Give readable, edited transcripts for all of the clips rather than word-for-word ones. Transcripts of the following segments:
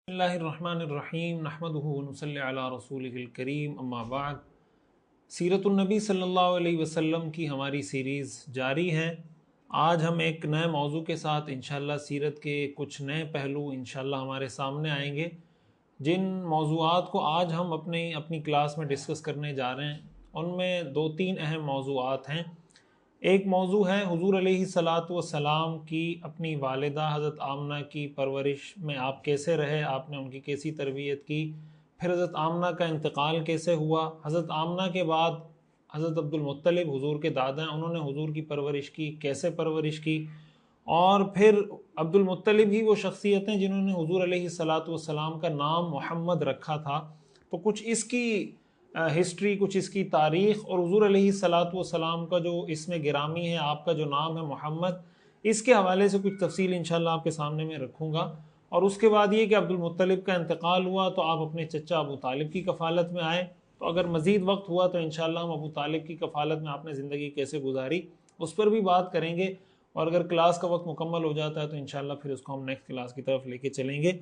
بسم اللہ الرحمن الرحیم نحمدہ ونصلی علی رسولہ الکریم اما بعد۔ سیرت النبی صلی اللہ علیہ وسلم کی ہماری سیریز جاری ہے۔ آج ہم ایک نئے موضوع کے ساتھ انشاءاللہ سیرت کے کچھ نئے پہلو انشاءاللہ ہمارے سامنے آئیں گے، جن موضوعات کو آج ہم اپنی کلاس میں ڈسکس کرنے جا رہے ہیں ان میں دو تین اہم موضوعات ہیں۔ ایک موضوع ہے حضور علیہ الصلاۃ والسلام کی اپنی والدہ حضرت آمنہ کی پرورش میں آپ کیسے رہے، آپ نے ان کی کیسی تربیت کی، پھر حضرت آمنہ کا انتقال کیسے ہوا، حضرت آمنہ کے بعد حضرت عبد المطلب حضور کے دادا ہیں، انہوں نے حضور کی پرورش کی، کیسے پرورش کی، اور پھر عبد المطلب ہی وہ شخصیت ہیں جنہوں نے حضور علیہ الصلاۃ والسلام کا نام محمد رکھا تھا۔ تو کچھ اس کی ہسٹری، کچھ اس کی تاریخ، اور حضور علیہ الصلاۃ والسلام کا جو اسم گرامی ہے، آپ کا جو نام ہے محمد، اس کے حوالے سے کچھ تفصیل انشاءاللہ آپ کے سامنے میں رکھوں گا۔ اور اس کے بعد یہ کہ عبد المطلب کا انتقال ہوا تو آپ اپنے چچا ابو طالب کی کفالت میں آئے، تو اگر مزید وقت ہوا تو انشاءاللہ ہم ابو طالب کی کفالت میں آپ نے زندگی کیسے گزاری اس پر بھی بات کریں گے، اور اگر کلاس کا وقت مکمل ہو جاتا ہے تو انشاءاللہ پھر اس کو ہم نیکسٹ کلاس کی طرف لے کے چلیں گے۔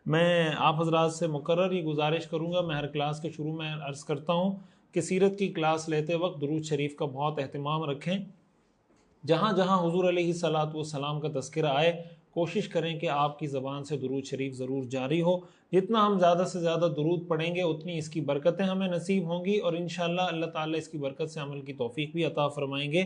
میں آپ حضرات سے مقرر یہ گزارش کروں گا، میں ہر کلاس کے شروع میں عرض کرتا ہوں کہ سیرت کی کلاس لیتے وقت درود شریف کا بہت اہتمام رکھیں۔ جہاں جہاں حضور علیہ الصلاۃ والسلام کا تذکرہ آئے کوشش کریں کہ آپ کی زبان سے درود شریف ضرور جاری ہو۔ جتنا ہم زیادہ سے زیادہ درود پڑھیں گے اتنی اس کی برکتیں ہمیں نصیب ہوں گی، اور انشاءاللہ اللہ تعالیٰ اس کی برکت سے عمل کی توفیق بھی عطا فرمائیں گے۔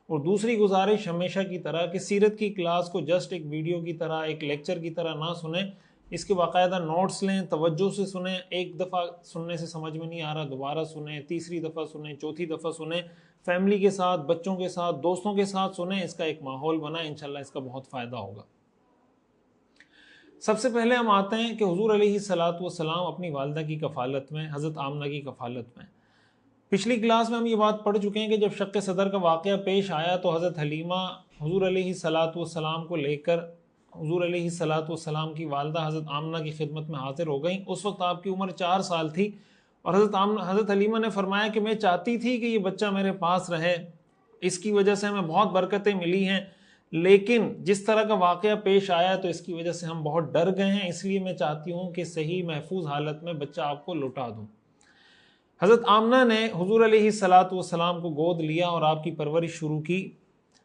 اور دوسری گزارش ہمیشہ کی طرح کہ سیرت کی کلاس کو جسٹ ایک ویڈیو کی طرح، ایک لیکچر کی طرح نہ سنیں، اس کے باقاعدہ نوٹس لیں، توجہ سے سنیں، ایک دفعہ سننے سے سمجھ میں نہیں آ رہا دوبارہ سنیں، تیسری دفعہ سنیں، چوتھی دفعہ سنیں، فیملی کے ساتھ، بچوں کے ساتھ، دوستوں کے ساتھ سنیں، اس کا ایک ماحول بنائیں، انشاءاللہ اس کا بہت فائدہ ہوگا۔ سب سے پہلے ہم آتے ہیں کہ حضور علیہ الصلاۃ والسلام اپنی والدہ کی کفالت میں، حضرت آمنہ کی کفالت میں۔ پچھلی کلاس میں ہم یہ بات پڑھ چکے ہیں کہ جب شق صدر کا واقعہ پیش آیا تو حضرت حلیمہ حضور علیہ الصلاۃ والسلام کو لے کر حضور علیہ الصلاۃ والسلام کی والدہ حضرت آمنہ کی خدمت میں حاضر ہو گئیں۔ اس وقت آپ کی عمر 4 سال تھی، اور حضرت حلیمہ نے فرمایا کہ میں چاہتی تھی کہ یہ بچہ میرے پاس رہے، اس کی وجہ سے ہمیں بہت برکتیں ملی ہیں، لیکن جس طرح کا واقعہ پیش آیا تو اس کی وجہ سے ہم بہت ڈر گئے ہیں، اس لیے میں چاہتی ہوں کہ صحیح محفوظ حالت میں بچہ آپ کو لوٹا دوں۔ حضرت آمنہ نے حضور علیہ الصلاۃ والسلام کو گود لیا اور آپ کی پرورش شروع کی۔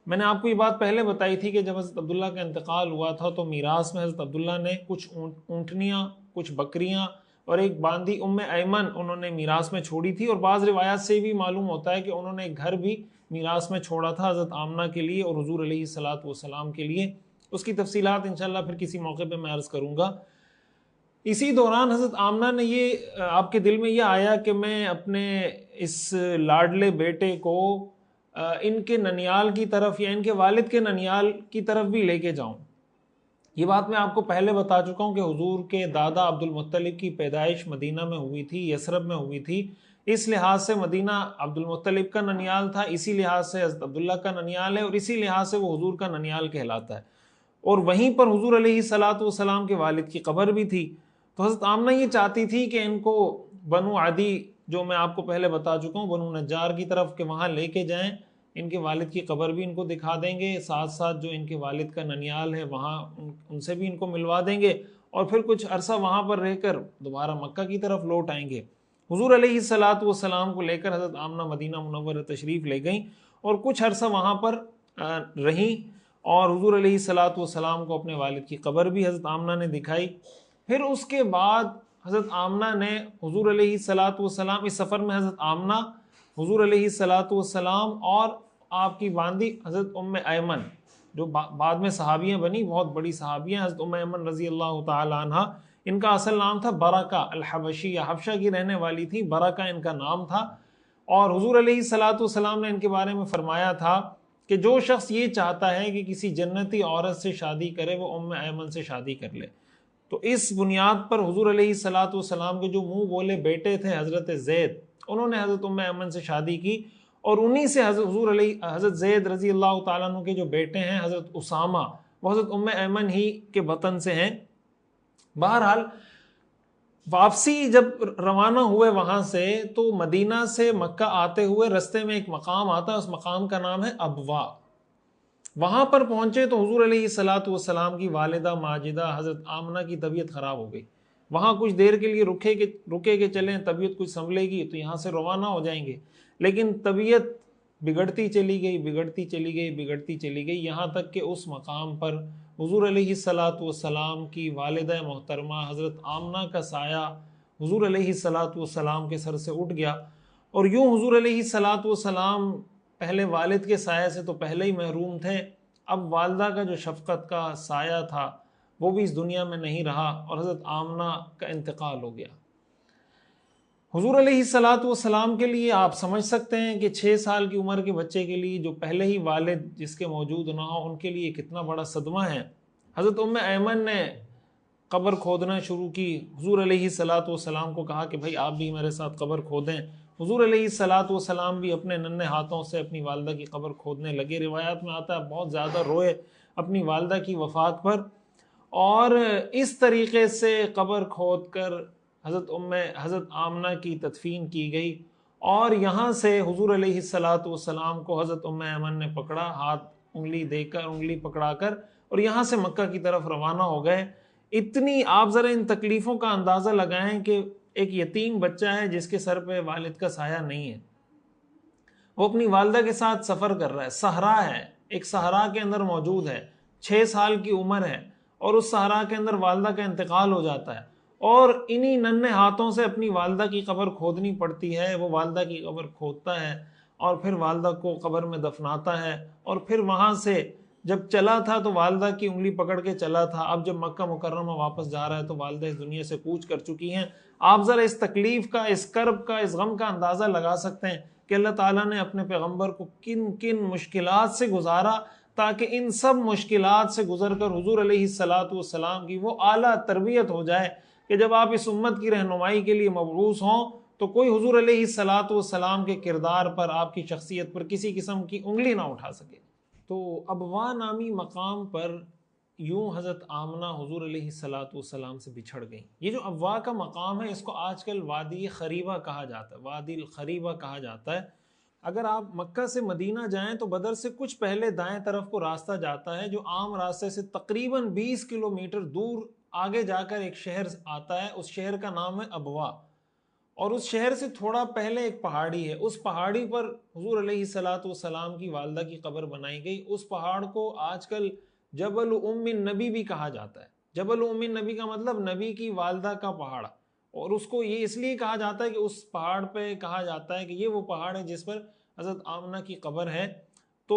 میں نے آپ کو یہ بات پہلے بتائی تھی کہ جب حضرت عبداللہ کا انتقال ہوا تھا تو میراث میں حضرت عبداللہ نے کچھ اونٹنیاں، کچھ بکریاں اور ایک باندی ایمن انہوں نے میراث میں چھوڑی تھی، اور بعض روایات سے بھی معلوم ہوتا ہے کہ انہوں نے ایک گھر بھی میراث میں چھوڑا تھا حضرت آمنہ کے لیے اور حضور علیہ الصلاۃ والسلام کے لیے۔ اس کی تفصیلات انشاءاللہ پھر کسی موقع پہ میں عرض کروں گا۔ اسی دوران حضرت آمنہ نے یہ آپ کے دل میں یہ آیا کہ میں اپنے اس لاڈلے بیٹے کو ان کے ننیال کی طرف یا ان کے والد کے ننیال کی طرف بھی لے کے جاؤں۔ یہ بات میں آپ کو پہلے بتا چکا ہوں کہ حضور کے دادا عبد المطلب کی پیدائش مدینہ میں ہوئی تھی، یثرب میں ہوئی تھی، اس لحاظ سے مدینہ عبد المطلب کا ننیال تھا، اسی لحاظ سے حضرت عبداللہ کا ننیال ہے، اور اسی لحاظ سے وہ حضور کا ننیال کہلاتا ہے، اور وہیں پر حضور علیہ الصلاۃ والسلام کے والد کی قبر بھی تھی۔ تو حضرت آمنہ یہ چاہتی تھی کہ ان کو بنو عدی، جو میں آپ کو پہلے بتا چکا ہوں، بنو نجار کی طرف، کہ وہاں لے کے جائیں، ان کے والد کی قبر بھی ان کو دکھا دیں گے، ساتھ ساتھ جو ان کے والد کا ننیال ہے وہاں ان سے بھی ان کو ملوا دیں گے، اور پھر کچھ عرصہ وہاں پر رہ کر دوبارہ مکہ کی طرف لوٹ آئیں گے۔ حضور علیہ الصلاۃ والسلام کو لے کر حضرت آمنہ مدینہ منورہ تشریف لے گئیں اور کچھ عرصہ وہاں پر رہیں، اور حضور علیہ الصلاۃ والسلام کو اپنے والد کی قبر بھی حضرت آمنہ نے دکھائی۔ پھر اس کے بعد حضرت آمنہ نے حضور علیہ الصلاۃ والسلام، اس سفر میں حضرت آمنہ، حضور علیہ الصلاۃ والسلام اور آپ کی باندی حضرت ایمن، جو بعد میں صحابیاں بنی، بہت بڑی صحابیاں، حضرت ایمن رضی اللہ تعالی عنہ، ان کا اصل نام تھا برکہ الحبشیہ، حبشہ کی رہنے والی تھی، برکہ ان کا نام تھا۔ اور حضور علیہ الصلاۃ والسلام نے ان کے بارے میں فرمایا تھا کہ جو شخص یہ چاہتا ہے کہ کسی جنتی عورت سے شادی کرے وہ ایمن سے شادی کر لے۔ تو اس بنیاد پر حضور علیہ الصلاۃ والسلام کے جو منہ بولے بیٹے تھے حضرت زید، انہوں نے حضرت ایمن سے شادی کی، اور انہی سے حضرت زید رضی اللہ تعالیٰ عنہ کے جو بیٹے ہیں حضرت اسامہ، وہ حضرت ایمن ہی کے بطن سے ہیں۔ بہرحال واپسی جب روانہ ہوئے وہاں سے، تو مدینہ سے مکہ آتے ہوئے رستے میں ایک مقام آتا ہے، اس مقام کا نام ہے ابوا۔ وہاں پر پہنچے تو حضور علیہ الصلاۃ والسلام کی والدہ ماجدہ حضرت آمنہ کی طبیعت خراب ہو گئی، وہاں کچھ دیر کے لیے رکے کہ چلیں طبیعت کچھ سنبھلے گی تو یہاں سے روانہ ہو جائیں گے، لیکن طبیعت بگڑتی چلی گئی یہاں تک کہ اس مقام پر حضور علیہ الصلاۃ والسلام کی والدہ محترمہ حضرت آمنہ کا سایہ حضور علیہ الصلاۃ والسلام کے سر سے اٹھ گیا، اور یوں حضور علیہ الصلاۃ والسلام پہلے والد کے سایہ سے تو پہلے ہی محروم تھے، اب والدہ کا جو شفقت کا سایہ تھا وہ بھی اس دنیا میں نہیں رہا، اور حضرت آمنہ کا انتقال ہو گیا۔ حضور علیہ الصلاۃ والسلام کے لیے آپ سمجھ سکتے ہیں کہ 6 سال کی عمر کے بچے کے لیے جو پہلے ہی والد جس کے موجود نہ ہو، ان کے لیے کتنا بڑا صدمہ ہے۔ حضرت ایمن نے قبر کھودنا شروع کی، حضور علیہ الصلاۃ والسلام کو کہا کہ بھائی آپ بھی میرے ساتھ قبر کھودیں۔ حضور علیہ الصلاۃ والسلام بھی اپنے ننھے ہاتھوں سے اپنی والدہ کی قبر کھودنے لگے۔ روایات میں آتا ہے بہت زیادہ روئے اپنی والدہ کی وفات پر، اور اس طریقے سے قبر کھود کر حضرت آمنہ کی تدفین کی گئی، اور یہاں سے حضور علیہ الصلاۃ والسلام کو حضرت ایمن نے پکڑا، ہاتھ انگلی پکڑا کر، اور یہاں سے مکہ کی طرف روانہ ہو گئے۔ اتنی آپ ذرا ان تکلیفوں کا اندازہ لگائیں کہ ایک یتیم بچہ ہے جس کے سر پہ والد کا سایہ نہیں ہے، وہ اپنی والدہ کے ساتھ سفر کر رہا ہے، صحرا ہے، ایک صحرا کے اندر موجود ہے، 6 سال کی عمر ہے، اور اس صحرا کے اندر والدہ کا انتقال ہو جاتا ہے، اور انہی ننھے ہاتھوں سے اپنی والدہ کی قبر کھودنی پڑتی ہے۔ وہ والدہ کی قبر کھودتا ہے اور پھر والدہ کو قبر میں دفناتا ہے، اور پھر وہاں سے جب چلا تھا تو والدہ کی انگلی پکڑ کے چلا تھا، اب جب مکہ مکرمہ واپس جا رہا ہے تو والدہ اس دنیا سے کوچ کر چکی ہیں۔ آپ ذرا اس تکلیف کا، اس کرب کا، اس غم کا اندازہ لگا سکتے ہیں کہ اللہ تعالیٰ نے اپنے پیغمبر کو کن کن مشکلات سے گزارا، تاکہ ان سب مشکلات سے گزر کر حضور علیہ الصلاۃ والسلام کی وہ اعلیٰ تربیت ہو جائے کہ جب آپ اس امت کی رہنمائی کے لیے مبعوث ہوں تو کوئی حضور علیہ الصلاۃ والسلام کے کردار پر، آپ کی شخصیت پر کسی قسم کی انگلی نہ اٹھا سکے۔ تو ابوا نامی مقام پر یوں حضرت آمنہ حضور علیہ الصلاۃ والسلام سے بچھڑ گئیں۔ یہ جو ابوا کا مقام ہے اس کو آج کل وادی خریبہ کہا جاتا ہے، وادی الخریبہ کہا جاتا ہے۔ اگر آپ مکہ سے مدینہ جائیں تو بدر سے کچھ پہلے دائیں طرف کو راستہ جاتا ہے جو عام راستے سے تقریباً 20 کلومیٹر دور آگے جا کر ایک شہر آتا ہے، اس شہر کا نام ہے ابوا، اور اس شہر سے تھوڑا پہلے ایک پہاڑی ہے، اس پہاڑی پر حضور علیہ الصلاۃ والسلام کی والدہ کی قبر بنائی گئی۔ اس پہاڑ کو آج کل جبل ام النبی بھی کہا جاتا ہے۔ جبل ام النبی کا مطلب نبی کی والدہ کا پہاڑ، اور اس کو یہ اس لیے کہا جاتا ہے کہ اس پہاڑ پہ کہا جاتا ہے کہ یہ وہ پہاڑ ہے جس پر حضرت آمنہ کی قبر ہے، تو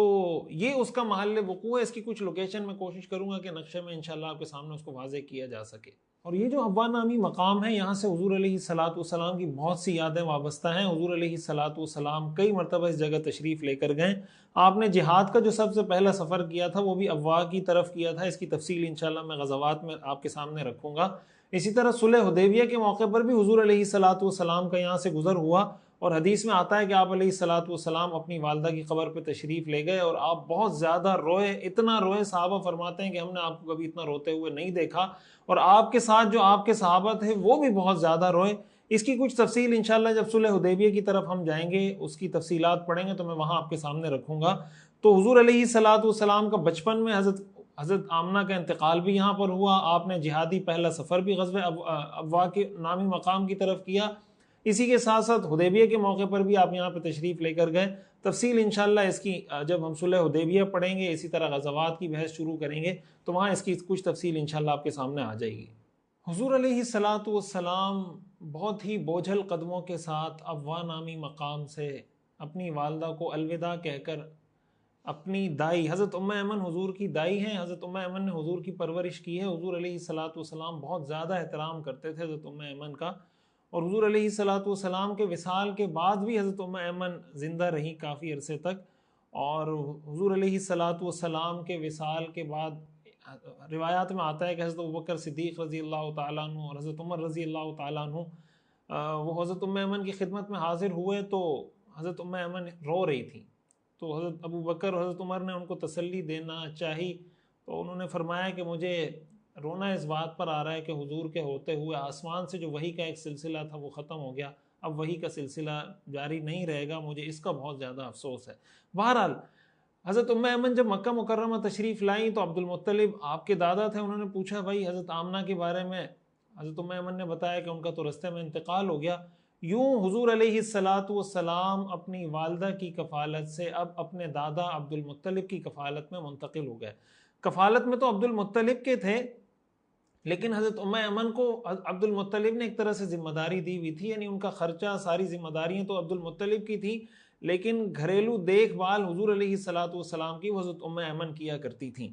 یہ اس کا محل وقوع ہے۔ اس کی کچھ لوکیشن میں کوشش کروں گا کہ نقشے میں انشاءاللہ آپ کے سامنے اس کو واضح کیا جا سکے۔ اور یہ جو ابوا نامی مقام ہے، یہاں سے حضور علیہ الصلاۃ والسلام کی بہت سی یادیں وابستہ ہیں۔ حضور علیہ الصلاۃ والسلام کئی مرتبہ اس جگہ تشریف لے کر گئے۔ آپ نے جہاد کا جو سب سے پہلا سفر کیا تھا وہ بھی ابوا کی طرف کیا تھا، اس کی تفصیل انشاءاللہ میں غزوات میں آپ کے سامنے رکھوں گا۔ اسی طرح صلح حدیبیہ کے موقع پر بھی حضور علیہ الصلاۃ والسلام کا یہاں سے گزر ہوا، اور حدیث میں آتا ہے کہ آپ علیہ الصلاۃ والسلام اپنی والدہ کی قبر پہ تشریف لے گئے، اور آپ بہت زیادہ روئے، اتنا روئے، صحابہ فرماتے ہیں کہ ہم نے آپ کو کبھی اتنا روتے ہوئے نہیں دیکھا، اور آپ کے ساتھ جو آپ کے صحابہ تھے وہ بھی بہت زیادہ روئے۔ اس کی کچھ تفصیل انشاءاللہ جب صلح حدیبیہ کی طرف ہم جائیں گے، اس کی تفصیلات پڑھیں گے تو میں وہاں آپ کے سامنے رکھوں گا۔ تو حضور علیہ الصلاۃ والسلام کا بچپن میں حضرت آمنہ کا انتقال بھی یہاں پر ہوا۔ آپ نے جہادی پہلا سفر بھی غزوہ ابوا کے نامی مقام کی طرف کیا، اسی کے ساتھ ساتھ حدیبیہ کے موقع پر بھی آپ یہاں پہ تشریف لے کر گئے۔ تفصیل انشاءاللہ اس کی جب ہم صلح حدیبیہ پڑھیں گے، اسی طرح غزوات کی بحث شروع کریں گے تو وہاں اس کی کچھ تفصیل انشاءاللہ آپ کے سامنے آ جائے گی۔ حضور علیہ الصلاۃ والسلام بہت ہی بوجھل قدموں کے ساتھ ابوا نامی مقام سے اپنی والدہ کو الوداع کہہ کر اپنی دائی حضرت ایمن حضور کی دائی ہیں، حضرت ایمن نے حضور کی پرورش کی ہے۔ حضور علیہ الصلاۃ والسلام بہت زیادہ احترام کرتے تھے حضرت ایمن کا، اور حضور علیہ الصلاۃ والسلام کے وصال کے بعد بھی حضرت ایمن زندہ رہی کافی عرصے تک، اور حضور علیہ الصلاۃ والسلام کے وصال کے بعد روایات میں آتا ہے کہ حضرت ابوبکر صدیق رضی اللہ تعالیٰ عنہ اور حضرت عمر رضی اللہ تعالیٰ عنہ وہ حضرت ایمن کی خدمت میں حاضر ہوئے، تو حضرت ایمن رو رہی تھیں، تو حضرت ابوبکر اور حضرت عمر نے ان کو تسلی دینا چاہی، تو انہوں نے فرمایا کہ مجھے رونا اس بات پر آ رہا ہے کہ حضور کے ہوتے ہوئے آسمان سے جو وحی کا ایک سلسلہ تھا وہ ختم ہو گیا، اب وحی کا سلسلہ جاری نہیں رہے گا، مجھے اس کا بہت زیادہ افسوس ہے۔ بہرحال حضرت ایمن جب مکہ مکرمہ تشریف لائیں تو عبد المطلب آپ کے دادا تھے، انہوں نے پوچھا بھائی حضرت آمنہ کے بارے میں حضرت ام ایمن نے بتایا کہ ان کا تو رستے میں انتقال ہو گیا۔ یوں حضور علیہ الصلاۃ والسلام اپنی والدہ کی کفالت سے اب اپنے دادا عبد المطلب کی کفالت میں منتقل ہو گئے۔ کفالت میں تو عبد المطلب کے تھے، لیکن حضرت ام ایمن کو عبد المطلب نے ایک طرح سے ذمہ داری دی ہوئی تھی، یعنی ان کا خرچہ، ساری ذمہ داریاں تو عبد المطلب کی تھی، لیکن گھریلو دیکھ بھال حضور علیہ الصلاۃ والسلام کی حضرت ام ایمن کیا کرتی تھیں۔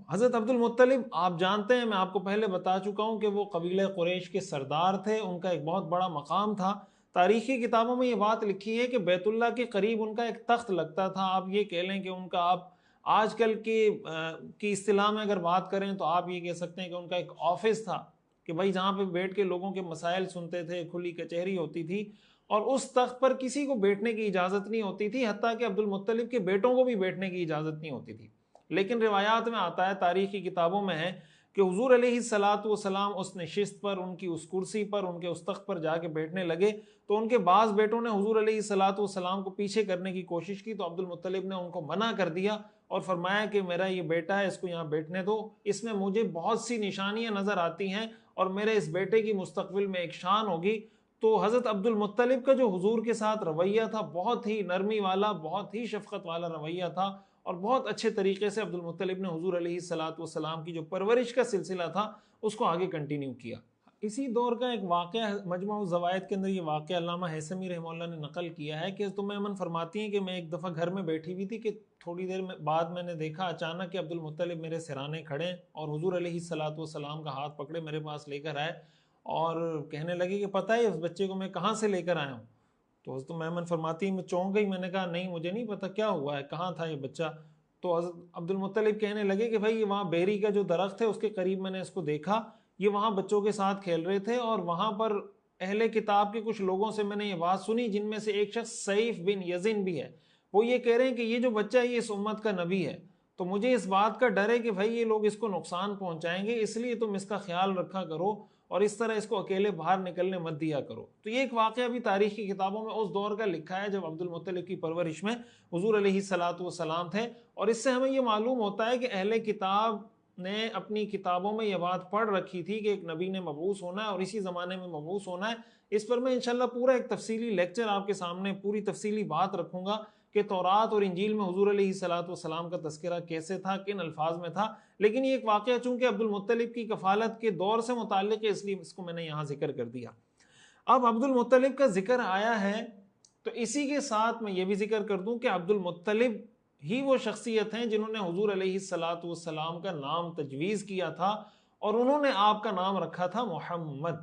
حضرت عبد المطلب آپ جانتے ہیں، میں آپ کو پہلے بتا چکا ہوں کہ وہ قبیلہ قریش کے سردار تھے، ان کا ایک بہت بڑا مقام تھا۔ تاریخی کتابوں میں یہ بات لکھی ہے کہ بیت اللہ کے قریب ان کا ایک تخت لگتا تھا۔ آپ یہ کہہ لیں کہ ان کا، آپ آج کل کی اصطلاح میں اگر بات کریں تو آپ یہ کہہ سکتے ہیں کہ ان کا ایک آفس تھا، کہ بھائی جہاں پہ بیٹھ کے لوگوں کے مسائل سنتے تھے، کھلی کچہری ہوتی تھی، اور اس تخت پر کسی کو بیٹھنے کی اجازت نہیں ہوتی تھی، حتیٰ کہ عبد المطلب کے بیٹوں کو بھی بیٹھنے کی اجازت نہیں ہوتی تھی۔ لیکن روایات میں آتا ہے، تاریخی کتابوں میں ہے کہ حضور علیہ الصلاۃ والسلام اس نشست پر، ان کی اس کرسی پر، ان کے اس تخت پر جا کے بیٹھنے لگے تو ان کے بعض بیٹوں نے حضور علیہ الصلاۃ والسلام کو پیچھے کرنے کی کوشش کی، تو عبد المطلب نے ان کو منع کر دیا اور فرمایا کہ میرا یہ بیٹا ہے، اس کو یہاں بیٹھنے دو، اس میں مجھے بہت سی نشانیاں نظر آتی ہیں اور میرے اس بیٹے کی مستقبل میں ایک شان ہوگی۔ تو حضرت عبد المطلب کا جو حضور کے ساتھ رویہ تھا، بہت ہی نرمی والا، بہت ہی شفقت والا رویہ تھا، اور بہت اچھے طریقے سے عبد المطلب نے حضور علیہ الصلاۃ والسلام کی جو پرورش کا سلسلہ تھا اس کو آگے کنٹینیو کیا۔ اسی دور کا ایک واقعہ مجموع الزوائد کے اندر یہ واقعہ علامہ ہیثمی رحمہ اللہ نے نقل کیا ہے کہ ام ایمن فرماتی ہیں کہ میں ایک دفعہ گھر میں بیٹھی ہوئی تھی کہ تھوڑی دیر بعد میں نے دیکھا اچانک کہ عبد المطلب میرے سرانے کھڑے اور حضور علیہ الصلاۃ والسلام کا ہاتھ پکڑے میرے پاس لے کر آئے اور کہنے لگے کہ پتہ ہے اس بچے کو میں کہاں سے لے کر آیا ہوں؟ تو حضرت ام ایمن فرماتی ہیں میں چونک گئی، میں نے کہا نہیں مجھے نہیں پتا کیا ہوا ہے، کہاں تھا یہ بچہ؟ تو حضرت عبد المطلب کہنے لگے کہ بھائی یہ وہاں بیری کا جو درخت ہے اس کے قریب میں نے اس کو دیکھا، یہ وہاں بچوں کے ساتھ کھیل رہے تھے، اور وہاں پر اہل کتاب کے کچھ لوگوں سے میں نے یہ بات سنی، جن میں سے ایک شخص سیف بن یزن بھی ہے، وہ یہ کہہ رہے ہیں کہ یہ جو بچہ ہے یہ اس امت کا نبی ہے، تو مجھے اس بات کا ڈر ہے کہ بھائی یہ لوگ اس کو نقصان پہنچائیں گے، اس لیے تم اس کا خیال رکھا کرو اور اس طرح اس کو اکیلے باہر نکلنے مت دیا کرو۔ تو یہ ایک واقعہ بھی تاریخی کتابوں میں اس دور کا لکھا ہے جب عبد المطلب کی پرورش میں حضور علیہ الصلاۃ والسلام تھے، اور اس سے ہمیں یہ معلوم ہوتا ہے کہ اہل کتاب نے اپنی کتابوں میں یہ بات پڑھ رکھی تھی کہ ایک نبی نے مبعوث ہونا ہے اور اسی زمانے میں مبعوث ہونا ہے۔ اس پر میں انشاءاللہ پورا ایک تفصیلی لیکچر آپ کے سامنے، پوری تفصیلی بات رکھوں گا کہ تورات اور انجیل میں حضور علیہ الصلاۃ والسلام کا تذکرہ کیسے تھا، کن الفاظ میں تھا، لیکن یہ ایک واقعہ چونکہ عبد المطلب کی کفالت کے دور سے متعلق ہے اس لیے اس کو میں نے یہاں ذکر کر دیا۔ اب عبد المطلب کا ذکر آیا ہے تو اسی کے ساتھ میں یہ بھی ذکر کر دوں کہ عبد المطلب ہی وہ شخصیت ہیں جنہوں نے حضور علیہ الصلاۃ والسلام کا نام تجویز کیا تھا، اور انہوں نے آپ کا نام رکھا تھا محمد،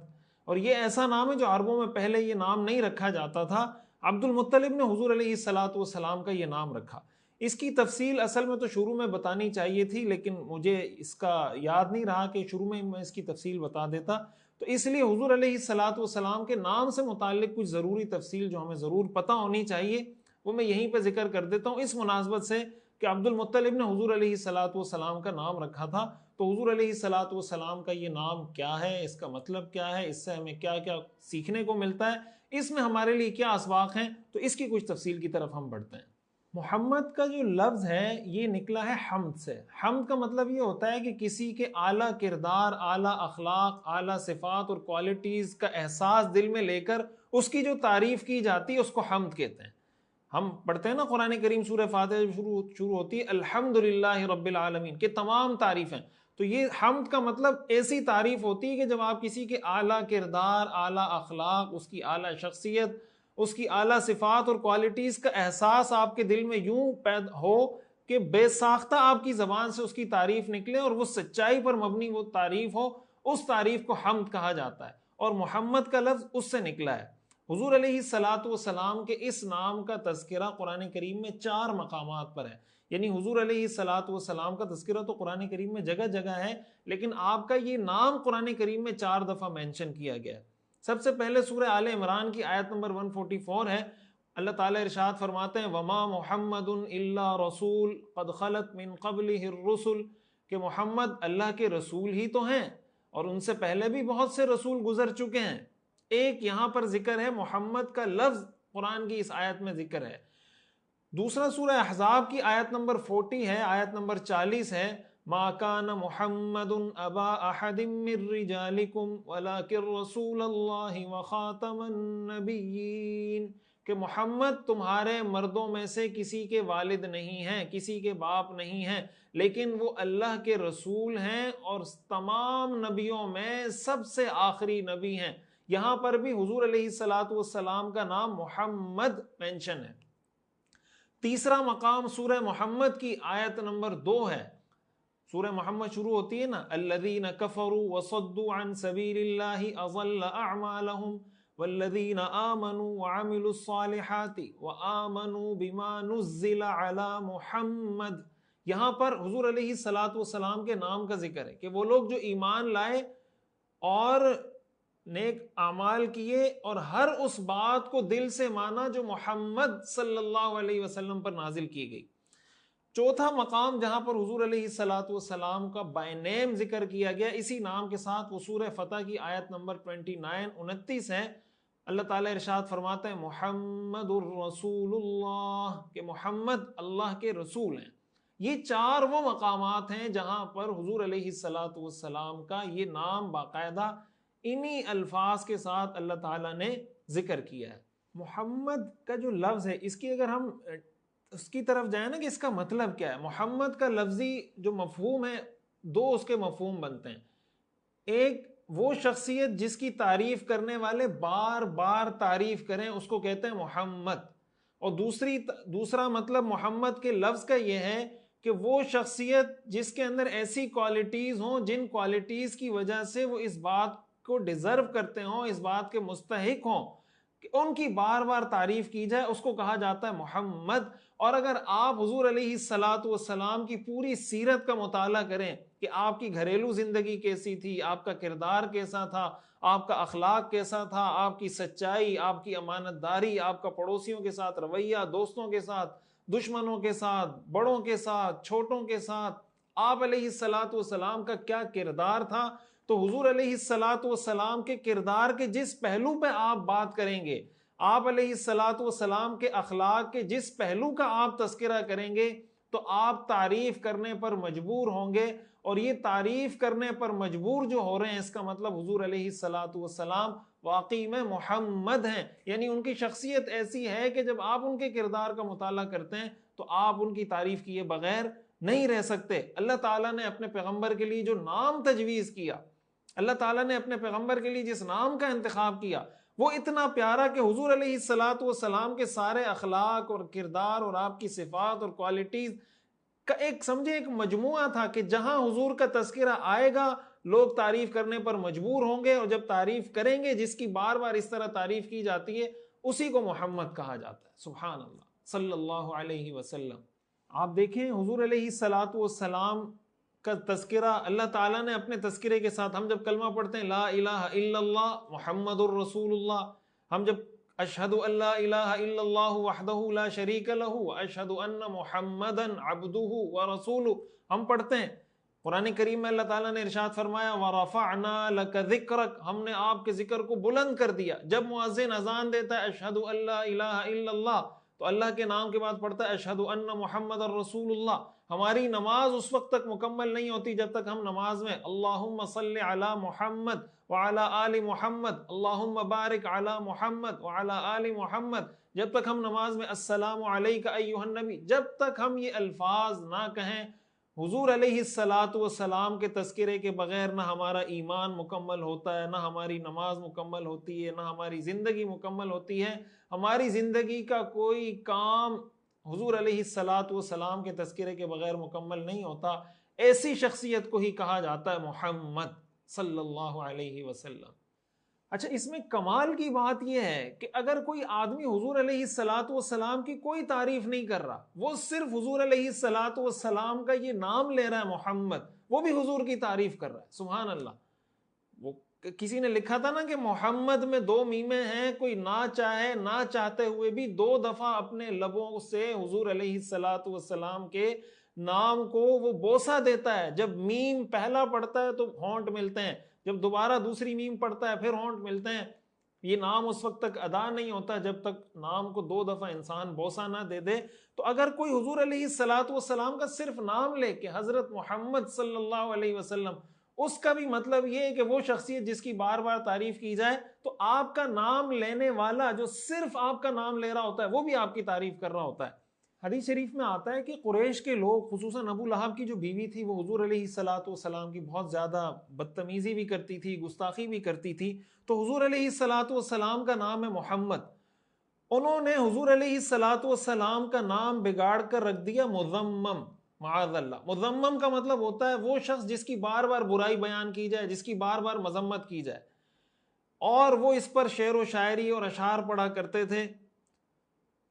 اور یہ ایسا نام ہے جو عربوں میں پہلے یہ نام نہیں رکھا جاتا تھا۔ عبد المطلب نے حضور علیہ الصلاۃ والسلام کا یہ نام رکھا۔ اس کی تفصیل اصل میں تو شروع میں بتانی چاہیے تھی، لیکن مجھے اس کا یاد نہیں رہا کہ شروع میں اس کی تفصیل بتا دیتا، تو اس لیے حضور علیہ الصلاۃ والسلام کے نام سے متعلق کچھ ضروری تفصیل جو ہمیں ضرور پتہ ہونی چاہیے وہ میں یہیں پہ ذکر کر دیتا ہوں، اس مناسبت سے کہ عبد المطلب نے حضور علیہ الصلاۃ والسلام کا نام رکھا تھا۔ تو حضور علیہ الصلاۃ والسلام کا یہ نام کیا ہے، اس کا مطلب کیا ہے، اس سے ہمیں کیا کیا سیکھنے کو ملتا ہے، اس میں ہمارے لیے کیا اسباق ہیں، تو اس کی کچھ تفصیل کی طرف ہم بڑھتے ہیں۔ محمد کا جو لفظ ہے یہ نکلا ہے حمد سے۔ حمد کا مطلب یہ ہوتا ہے کہ کسی کے اعلیٰ کردار، اعلیٰ اخلاق، اعلیٰ صفات اور کوالٹیز کا احساس دل میں لے کر اس کی جو تعریف کی جاتی ہے اس کو حمد کہتے ہیں۔ ہم پڑھتے ہیں نا قرآن کریم سورہ فاتحہ شروع ہوتی ہے الحمدللہ رب العالمین، کہ تمام تعریفیں، تو یہ حمد کا مطلب ایسی تعریف ہوتی ہے کہ جب آپ کسی کے اعلیٰ کردار، اعلیٰ اخلاق، اس کی اعلیٰ شخصیت، اس کی اعلیٰ صفات اور کوالٹیز کا احساس آپ کے دل میں یوں پیدا ہو کہ بے ساختہ آپ کی زبان سے اس کی تعریف نکلے اور وہ سچائی پر مبنی وہ تعریف ہو، اس تعریف کو حمد کہا جاتا ہے، اور محمد کا لفظ اس سے نکلا ہے۔ حضور علیہ الصلاۃ والسلام کے اس نام کا تذکرہ قرآن کریم میں 4 مقامات پر ہے، یعنی حضور علیہ الصلاۃ والسلام کا تذکرہ تو قرآن کریم میں جگہ جگہ ہے، لیکن آپ کا یہ نام قرآن کریم میں 4 دفعہ مینشن کیا گیا ہے۔ سب سے پہلے سورہ آل عمران کی آیت نمبر 144 ہے، اللہ تعالیٰ ارشاد فرماتے ہیں وَمَا مُحَمَّدٌ إِلَّا رَسُولٌ قَدْ خَلَتْ مِن قَبْلِهِ الرُّسُلُ، کہ محمد اللہ کے رسول ہی تو ہیں اور ان سے پہلے بھی بہت سے رسول گزر چکے ہیں۔ ایک یہاں پر ذکر ہے، محمد کا لفظ قرآن کی اس آیت میں ذکر ہے۔ دوسرا سورہ احزاب کی آیت نمبر 40 ہے، آیت نمبر 40 ہے ما کان محمد ابا احد من رجالکم ولکن رسول اللہ وخاتم النبیین، کہ محمد تمہارے مردوں میں سے کسی کے والد نہیں ہیں، کسی کے باپ نہیں ہیں، لیکن وہ اللہ کے رسول ہیں اور تمام نبیوں میں سب سے آخری نبی ہیں۔ یہاں پر بھی حضور علیہ السلام کا نام محمد مینشن ہے۔ تیسرا مقام سورہ محمد کی آیت نمبر 2 ہے۔ سورہ محمد شروع ہوتی ہے نا، الذین کفروا وصدوا عن سبیل اللہ اضل اعمالهم والذین آمنوا وعملوا الصالحات وآمنوا بما نزل علی محمد۔ یہاں پر حضور علیہ السلام کے نام کا ذکر ہے کہ وہ لوگ جو ایمان لائے اور نیک اعمال کیے اور ہر اس بات کو دل سے مانا جو محمد صلی اللہ علیہ وسلم پر نازل کی گئی۔ چوتھا مقام جہاں پر حضور علیہ السلام کا بائی نیم ذکر کیا گیا اسی نام کے ساتھ، وہ سورہ فتح کی آیت نمبر 29 ہے۔ اللہ تعالیٰ ارشاد فرماتا ہے محمد الرسول اللہ، کہ محمد اللہ کے رسول ہیں۔ یہ 4 وہ مقامات ہیں جہاں پر حضور علیہ السلام کا یہ نام باقاعدہ انہی الفاظ کے ساتھ اللہ تعالیٰ نے ذکر کیا ہے۔ محمد کا جو لفظ ہے، اس کی اگر ہم اس کی طرف جائیں نا کہ اس کا مطلب کیا ہے، محمد کا لفظی جو مفہوم ہے 2 اس کے مفہوم بنتے ہیں۔ ایک وہ شخصیت جس کی تعریف کرنے والے بار بار تعریف کریں اس کو کہتے ہیں محمد، اور دوسرا مطلب محمد کے لفظ کا یہ ہے کہ وہ شخصیت جس کے اندر ایسی کوالٹیز ہوں جن کوالٹیز کی وجہ سے وہ اس بات کو ڈیزرو کرتے ہوں، اس بات کے مستحق ہوں کہ ان کی بار بار تعریف کی جائے، اس کو کہا جاتا ہے محمد۔ اور اگر آپ حضور علیہ السلام کی پوری سیرت کا مطالعہ کریں کہ آپ کی گھریلو زندگی کیسی تھی، آپ کا کردار کیسا تھا، آپ کا اخلاق کیسا تھا، آپ کی سچائی، آپ کی امانت داری، آپ کا پڑوسیوں کے ساتھ رویہ، دوستوں کے ساتھ، دشمنوں کے ساتھ، بڑوں کے ساتھ، چھوٹوں کے ساتھ آپ علیہ السلام کا کیا کردار تھا، تو حضور علیہ السلام کے کردار کے جس پہلو پہ آپ بات کریں گے، آپ علیہ السلام کے اخلاق کے جس پہلو کا آپ تذکرہ کریں گے تو آپ تعریف کرنے پر مجبور ہوں گے، اور یہ تعریف کرنے پر مجبور جو ہو رہے ہیں اس کا مطلب حضور علیہ السلام واقعی میں محمد ہیں، یعنی ان کی شخصیت ایسی ہے کہ جب آپ ان کے کردار کا مطالعہ کرتے ہیں تو آپ ان کی تعریف کیے بغیر نہیں رہ سکتے۔ اللہ تعالیٰ نے اپنے پیغمبر کے لیے جو نام تجویز کیا، اللہ تعالیٰ نے اپنے پیغمبر کے لیے جس نام کا انتخاب کیا وہ اتنا پیارا کہ حضور علیہ السلام کے سارے اخلاق اور کردار اور آپ کی صفات اور کوالٹیز کا ایک سمجھے ایک مجموعہ تھا کہ جہاں حضور کا تذکرہ آئے گا لوگ تعریف کرنے پر مجبور ہوں گے، اور جب تعریف کریں گے جس کی بار بار اس طرح تعریف کی جاتی ہے اسی کو محمد کہا جاتا ہے۔ سبحان اللہ، صلی اللہ علیہ وسلم۔ آپ دیکھیں حضور علیہ السلام کا تذکرہ اللہ تعالیٰ نے اپنے تذکرے کے ساتھ، ہم جب کلمہ پڑھتے ہیں لا الہ الا اللہ محمد الرسول اللہ، ہم جب اشہد ان لا الہ الا اللہ وحدہ لا شریک لہ اشہد ان محمدا عبدہ ورسولہ ہم پڑھتے ہیں، قرآن کریم میں اللہ تعالیٰ نے ارشاد فرمایا وَرَفَعْنَا لَكَ ذِكْرَكَ، ہم نے آپ کے ذکر کو بلند کر دیا۔ جب مؤذن اذان دیتا ہے اشہد ان لا الہ الا اللہ تو اللہ کے نام کے بعد پڑھتا ہے اشہد ان محمد الرسول اللہ۔ ہماری نماز اس وقت تک مکمل نہیں ہوتی جب تک ہم نماز میں اللہم صلی علی محمد وعلی آل محمد، اللہم بارک علی محمد وعلی آل محمد، جب تک ہم نماز میں السلام علیک ایہا النبی، جب تک ہم یہ الفاظ نہ کہیں حضور علیہ السلام کے تذکرے کے بغیر نہ ہمارا ایمان مکمل ہوتا ہے، نہ ہماری نماز مکمل ہوتی ہے، نہ ہماری زندگی مکمل ہوتی ہے۔ ہماری زندگی کا کوئی کام حضور علیہ السلام کے تذکرے کے بغیر مکمل نہیں ہوتا۔ ایسی شخصیت کو ہی کہا جاتا ہے محمد صلی اللہ علیہ وسلم۔ اچھا، اس میں کمال کی بات یہ ہے کہ اگر کوئی آدمی حضور علیہ السلام کی کوئی تعریف نہیں کر رہا، وہ صرف حضور علیہ السلام کا یہ نام لے رہا ہے محمد، وہ بھی حضور کی تعریف کر رہا ہے۔ سبحان اللہ۔ وہ کسی نے لکھا تھا نا کہ محمد میں 2 میمیں ہیں، کوئی نہ چاہے نہ چاہتے ہوئے بھی 2 دفعہ اپنے لبوں سے حضور علیہ السلام کے نام کو وہ بوسہ دیتا ہے۔ جب میم پہلا پڑھتا ہے تو ہونٹ ملتے ہیں، جب دوبارہ دوسری میم پڑھتا ہے پھر ہونٹ ملتے ہیں۔ یہ نام اس وقت تک ادا نہیں ہوتا جب تک نام کو 2 دفعہ انسان بوسہ نہ دے دے. تو اگر کوئی حضور علیہ الصلوۃ والسلام کا صرف نام لے کہ حضرت محمد صلی اللہ علیہ وسلم، اس کا بھی مطلب یہ ہے کہ وہ شخصیت جس کی بار بار تعریف کی جائے، تو آپ کا نام لینے والا جو صرف آپ کا نام لے رہا ہوتا ہے وہ بھی آپ کی تعریف کر رہا ہوتا ہے. حدیث شریف میں آتا ہے کہ قریش کے لوگ، خصوصاً ابو لہب کی جو بیوی تھی، وہ حضور علیہ الصلوۃ والسلام کی بہت زیادہ بدتمیزی بھی کرتی تھی، گستاخی بھی کرتی تھی. تو حضور علیہ الصلوۃ والسلام کا نام ہے محمد، انہوں نے حضور علیہ الصلوۃ والسلام کا نام بگاڑ کر رکھ دیا مذمم. معاذ اللہ. مذمم کا مطلب ہوتا ہے وہ شخص جس کی بار بار برائی بیان کی جائے، جس کی بار بار مذمت کی جائے، اور وہ اس پر شعر و شاعری اور اشعار پڑھا کرتے تھے.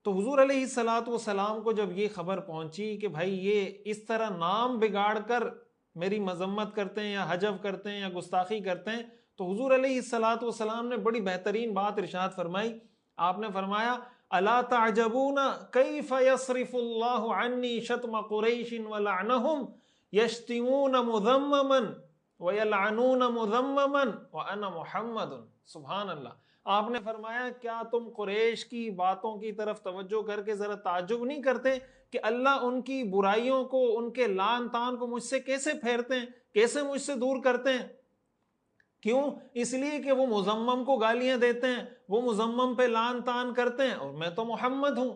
تو حضور علیہ الصلوۃ والسلام کو جب یہ خبر پہنچی کہ بھائی یہ اس طرح نام بگاڑ کر میری مذمت کرتے ہیں یا حجب کرتے ہیں یا گستاخی کرتے ہیں، تو حضور علیہ الصلوۃ والسلام نے بڑی بہترین بات ارشاد فرمائی. آپ نے فرمایا الا تعجبون کیف یصرف اللہ عنی شتم قریش ولعنہم یشتمون مذمما ویلعنون مذمما وانا محمد. سبحان اللہ. آپ نے فرمایا کیا تم قریش کی باتوں کی طرف توجہ کر کے ذرا تعجب نہیں کرتے کہ اللہ ان کی برائیوں کو، ان کے لعن طعن کو مجھ سے کیسے پھیرتے ہیں، کیسے مجھ سے دور کرتے ہیں؟ کیوں؟ اس لیے کہ وہ مذمم کو گالیاں دیتے ہیں، وہ مذمم پہ لعن طعن کرتے ہیں، اور میں تو محمد ہوں.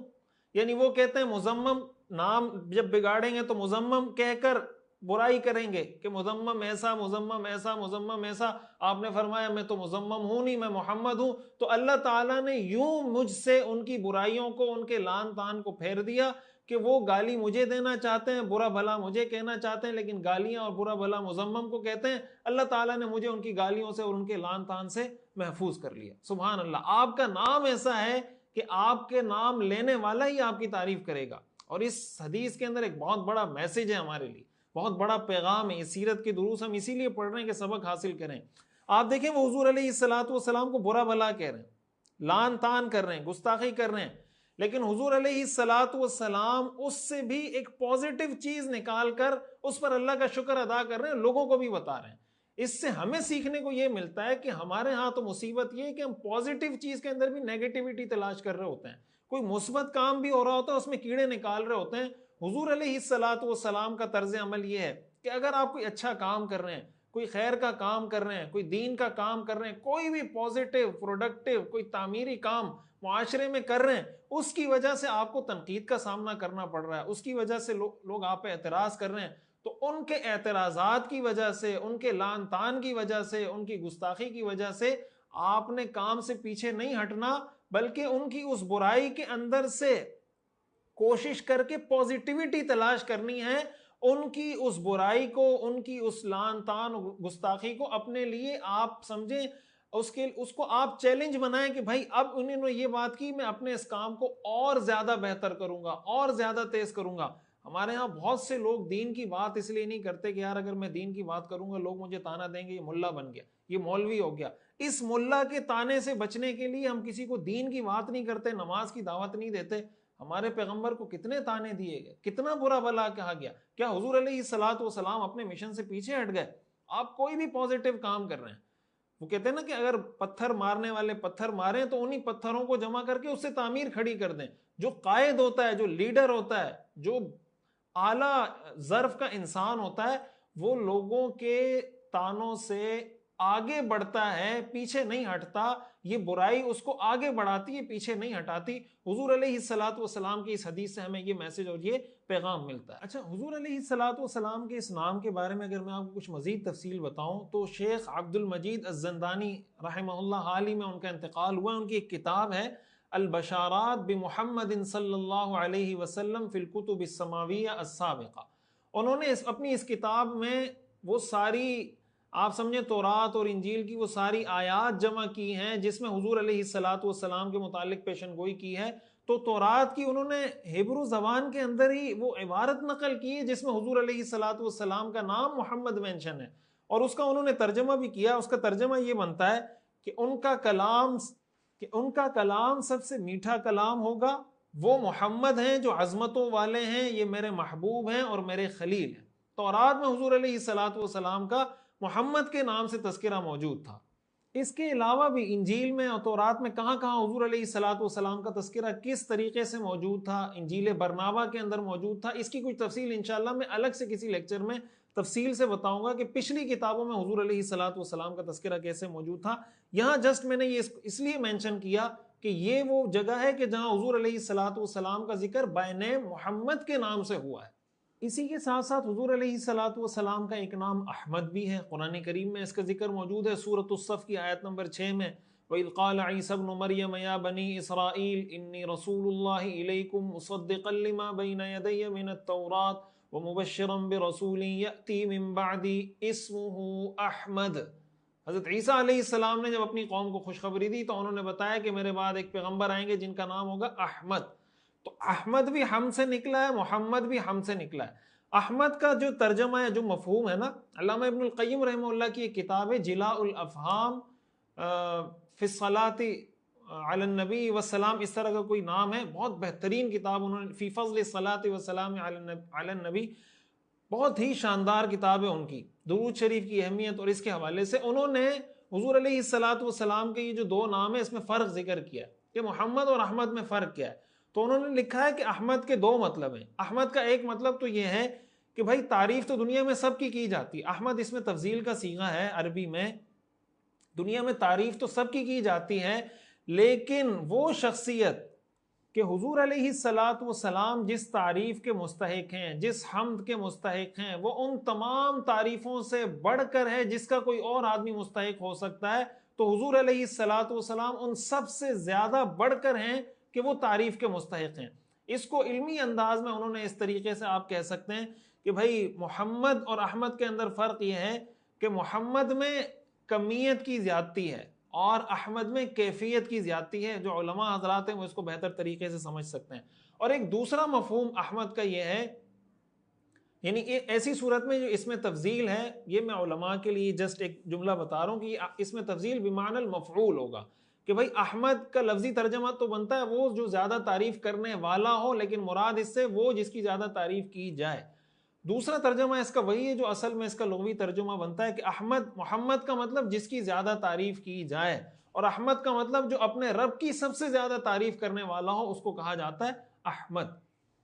یعنی وہ کہتے ہیں مذمم نام جب بگاڑیں گے تو مذمم کہہ کر برائی کریں گے کہ مذمم ایسا، مذمم ایسا، مذمم ایسا. آپ نے فرمایا میں تو مذمم ہوں نہیں، میں محمد ہوں. تو اللہ تعالیٰ نے یوں مجھ سے ان کی برائیوں کو، ان کے لعن طعن کو پھیر دیا کہ وہ گالی مجھے دینا چاہتے ہیں، برا بھلا مجھے کہنا چاہتے ہیں، لیکن گالیاں اور برا بھلا مذمم کو کہتے ہیں. اللہ تعالیٰ نے مجھے ان کی گالیوں سے اور ان کے لعن طعن سے محفوظ کر لیا. سبحان اللہ. آپ کا نام ایسا ہے کہ آپ کے نام لینے والا ہی آپ کی تعریف کرے گا. اور اس حدیث کے اندر ایک بہت بڑا میسج ہے ہمارے لیے، بہت بڑا پیغام ہے. اس سیرت کے دروس ہم اسی لیے پڑھ رہے ہیں کہ سبق حاصل کریں. آپ دیکھیں وہ حضور علیہ الصلوۃ والسلام کو برا بھلا کہہ رہے ہیں، لعن طعن کر رہے ہیں، گستاخی کر رہے ہیں، لیکن حضور علیہ الصلوۃ والسلام اس سے بھی ایک پازیٹیو چیز نکال کر اس پر اللہ کا شکر ادا کر رہے ہیں، لوگوں کو بھی بتا رہے ہیں. اس سے ہمیں سیکھنے کو یہ ملتا ہے کہ ہمارے ہاں تو مصیبت یہ ہے کہ ہم پازیٹیو چیز کے اندر بھی نیگیٹیوٹی تلاش کر رہے ہوتے ہیں. کوئی مثبت کام بھی ہو رہا ہوتا ہے، اس میں کیڑے نکال رہے ہوتے ہیں. حضور علیہ الصلوۃ والسلام کا طرز عمل یہ ہے کہ اگر آپ کوئی اچھا کام کر رہے ہیں، کوئی خیر کا کام کر رہے ہیں، کوئی دین کا کام کر رہے ہیں، کوئی بھی پازیٹیو پروڈکٹیو کوئی تعمیری کام معاشرے میں کر رہے ہیں، اس کی وجہ سے آپ کو تنقید کا سامنا کرنا پڑ رہا ہے، اس کی وجہ سے لوگ آپ پہ اعتراض کر رہے ہیں، تو ان کے اعتراضات کی وجہ سے، ان کے لعن طعن کی وجہ سے، ان کی گستاخی کی وجہ سے آپ نے کام سے پیچھے نہیں ہٹنا، بلکہ ان کی اس برائی کے اندر سے کوشش کر کے پازیٹیوٹی تلاش کرنی ہے. ان کی اس برائی کو، ان کی اس لعن طعن گستاخی کو اپنے لیے آپ سمجھیں، اس کو آپ چیلنج بنائیں کہ بھائی اب انہوں نے یہ بات کی، میں اپنے اس کام کو اور زیادہ بہتر کروں گا، اور زیادہ تیز کروں گا. ہمارے ہاں بہت سے لوگ دین کی بات اس لیے نہیں کرتے کہ یار اگر میں دین کی بات کروں گا لوگ مجھے تانا دیں گے، یہ ملا بن گیا، یہ مولوی ہو گیا. اس ملا کے تانے سے بچنے کے لیے ہم کسی کو دین کی بات نہیں کرتے، نماز کی دعوت نہیں دیتے. ہمارے پیغمبر کو کتنے تانے دیے گئے، کتنا برا بھلا کہا گیا. کیا حضور علیہ الصلوۃ والسلام اپنے مشن سے پیچھے ہٹ گئے؟ آپ کوئی بھی پازیٹیو کام کر رہے ہیں، وہ کہتے ہیں نا کہ اگر پتھر مارنے والے پتھر ماریں تو انہی پتھروں کو جمع کر کے اس سے تعمیر کھڑی کر دیں. جو قائد ہوتا ہے، جو لیڈر ہوتا ہے، جو اعلیٰ ظرف کا انسان ہوتا ہے، وہ لوگوں کے تانوں سے آگے بڑھتا ہے، پیچھے نہیں ہٹتا. یہ برائی اس کو آگے بڑھاتی ہے، پیچھے نہیں ہٹاتی. حضور علیہ الصلوۃ والسلام کی اس حدیث سے ہمیں یہ میسج اور یہ پیغام ملتا ہے. اچھا، حضور علیہ الصلوۃ والسلام کے اس نام کے بارے میں اگر میں آپ کو کچھ مزید تفصیل بتاؤں تو شیخ عبد المجید الزندانی رحمہ اللہ، حال ہی میں ان کا انتقال ہوا. ان کی ایک کتاب ہے البشارات بمحمد صلی اللہ علیہ وسلم فی الکتب السماویہ السابقہ. انہوں نے اپنی اس کتاب میں وہ ساری، آپ سمجھیں تورات اور انجیل کی وہ ساری آیات جمع کی ہیں جس میں حضور علیہ الصلوۃ والسلام کے متعلق پیشن گوئی کی ہے. تو تورات کی انہوں نے ہیبرو زبان کے اندر ہی وہ عبارت نقل کی ہے جس میں حضور علیہ الصلوۃ والسلام کا نام محمد مینشن ہے، اور اس کا انہوں نے ترجمہ بھی کیا. اس کا ترجمہ یہ بنتا ہے کہ ان کا کلام سب سے میٹھا کلام ہوگا، وہ محمد ہیں جو عظمتوں والے ہیں، یہ میرے محبوب ہیں اور میرے خلیل ہیں. تورات میں حضور علیہ الصلوۃ والسلام کا محمد کے نام سے تذکرہ موجود تھا. اس کے علاوہ بھی انجیل میں اور تورات میں کہاں کہاں حضور علیہ الصلوۃ والسلام کا تذکرہ کس طریقے سے موجود تھا، انجیل برنابا کے اندر موجود تھا، اس کی کچھ تفصیل انشاءاللہ میں الگ سے کسی لیکچر میں تفصیل سے بتاؤں گا کہ پچھلی کتابوں میں حضور علیہ الصلوۃ والسلام کا تذکرہ کیسے موجود تھا۔ یہاں جسٹ میں نے یہ اس لیے مینشن کیا کہ یہ وہ جگہ ہے کہ جہاں حضور علیہ الصلوۃ والسلام کا ذکر بائی نیم محمد کے نام سے ہوا ہے۔ اسی کے ساتھ ساتھ حضور علیہ الصلوۃ والسلام کا ایک نام احمد بھی ہے، قرآن کریم میں اس کا ذکر موجود ہے، سورۃ الصف کی آیت نمبر 6 میں وَإِذْ قَالَ عِيسَى ابْنُ مَرْيَمَ يَا بَنِي إِسْرَائِيلَ إِنِّي رَسُولُ اللَّهِ إِلَيْكُمْ مُصَدِّقًا لِمَا بَيْنَ يَدَيَّ مِنَ التَّوْرَاةِ وَمُبَشِّرًا بِرَسُولٍ يَأْتِي مِن بَعْدِي اسْمُهُ أَحْمد۔ حضرت عیسیٰ علیہ السلام نے جب اپنی قوم کو خوشخبری دی تو انہوں نے بتایا کہ میرے بعد ایک پیغمبر آئیں گے جن کا نام ہوگا احمد۔ تو احمد بھی ہم سے نکلا ہے، محمد بھی ہم سے نکلا ہے۔ احمد کا جو ترجمہ ہے، جو مفہوم ہے نا، علامہ ابن القیم رحمہ اللہ کی ایک کتاب ہے جلاء الافہام فی الصلاۃ علی النبی والسلام، اس طرح کا کوئی نام ہے، بہت بہترین کتاب انہوں نے، فی فضل الصلاۃ والسلام علی النبی، بہت ہی شاندار کتاب ہے ان کی، درود شریف کی اہمیت، اور اس کے حوالے سے انہوں نے حضور علیہ الصلوۃ والسلام کے یہ جو دو نام ہیں اس میں فرق ذکر کیا ہے کہ محمد اور احمد میں فرق کیا ہے۔ تو انہوں نے لکھا ہے کہ احمد کے دو مطلب ہیں۔ احمد کا ایک مطلب تو یہ ہے کہ بھائی تعریف تو دنیا میں سب کی جاتی ہے، احمد اس میں تفضیل کا صیغہ ہے عربی میں، دنیا میں تعریف تو سب کی جاتی ہے، لیکن وہ شخصیت کہ حضور علیہ الصلوۃ والسلام جس تعریف کے مستحق ہیں، جس حمد کے مستحق ہیں، وہ ان تمام تعریفوں سے بڑھ کر ہے جس کا کوئی اور آدمی مستحق ہو سکتا ہے۔ تو حضور علیہ الصلوۃ والسلام ان سب سے زیادہ بڑھ کر ہیں کہ وہ تعریف کے مستحق ہیں۔ اس کو علمی انداز میں انہوں نے اس طریقے سے آپ کہہ سکتے ہیں کہ بھائی محمد اور احمد کے اندر فرق یہ ہے کہ محمد میں کمیت کی زیادتی ہے اور احمد میں کیفیت کی زیادتی ہے۔ جو علماء حضرات ہیں وہ اس کو بہتر طریقے سے سمجھ سکتے ہیں۔ اور ایک دوسرا مفہوم احمد کا یہ ہے، یعنی ایسی صورت میں جو اس میں تفضیل ہے، یہ میں علماء کے لیے جسٹ ایک جملہ بتا رہا ہوں کہ اس میں تفضیل بمعنی المفعول ہوگا کہ بھائی احمد کا لفظی ترجمہ تو بنتا ہے وہ جو زیادہ تعریف کرنے والا ہو، لیکن مراد اس سے وہ جس کی زیادہ تعریف کی جائے۔ دوسرا ترجمہ اس کا وہی ہے جو اصل میں اس کا لغوی ترجمہ بنتا ہے کہ احمد، محمد کا مطلب جس کی زیادہ تعریف کی جائے، اور احمد کا مطلب جو اپنے رب کی سب سے زیادہ تعریف کرنے والا ہو، اس کو کہا جاتا ہے احمد۔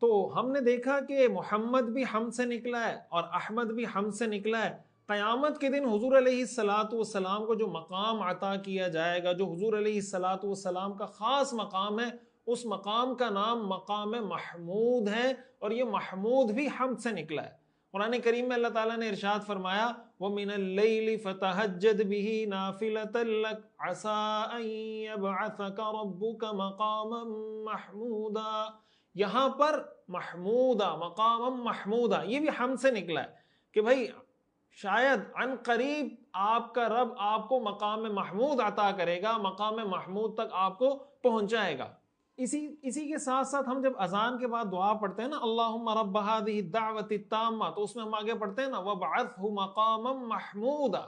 تو ہم نے دیکھا کہ محمد بھی ہم سے نکلا ہے اور احمد بھی ہم سے نکلا ہے۔ قیامت کے دن حضور علیہ الصلوۃ والسلام کو جو مقام عطا کیا جائے گا، جو حضور علیہ الصلوۃ والسلام کا خاص مقام ہے، اس مقام کا نام مقام محمود ہے، اور یہ محمود بھی ہم سے نکلا ہے۔ قرآن کریم میں اللہ تعالیٰ نے ارشاد فرمایا وَمِنَ اللَّيْلِ فَتَهَجَّدْ بِهِ نَافِلَةً لَكَ عَسَىٰ أَن يَبْعَثَكَ رَبُّكَ مَقَامًا مَحْمُودًا۔ یہاں پر محمودہ، مقام محمودہ، یہ بھی ہم سے نکلا ہے کہ بھائی شاید عن قریب آپ کا رب آپ کو مقام محمود عطا کرے گا، مقام محمود تک آپ کو پہنچائے گا۔ اسی کے ساتھ ساتھ ہم جب اذان کے بعد دعا پڑھتے ہیں نا اللہم رب هذه الدعوة التامة، تو اس میں ہم آگے پڑھتے ہیں نا وابعثه مقاما محمودا،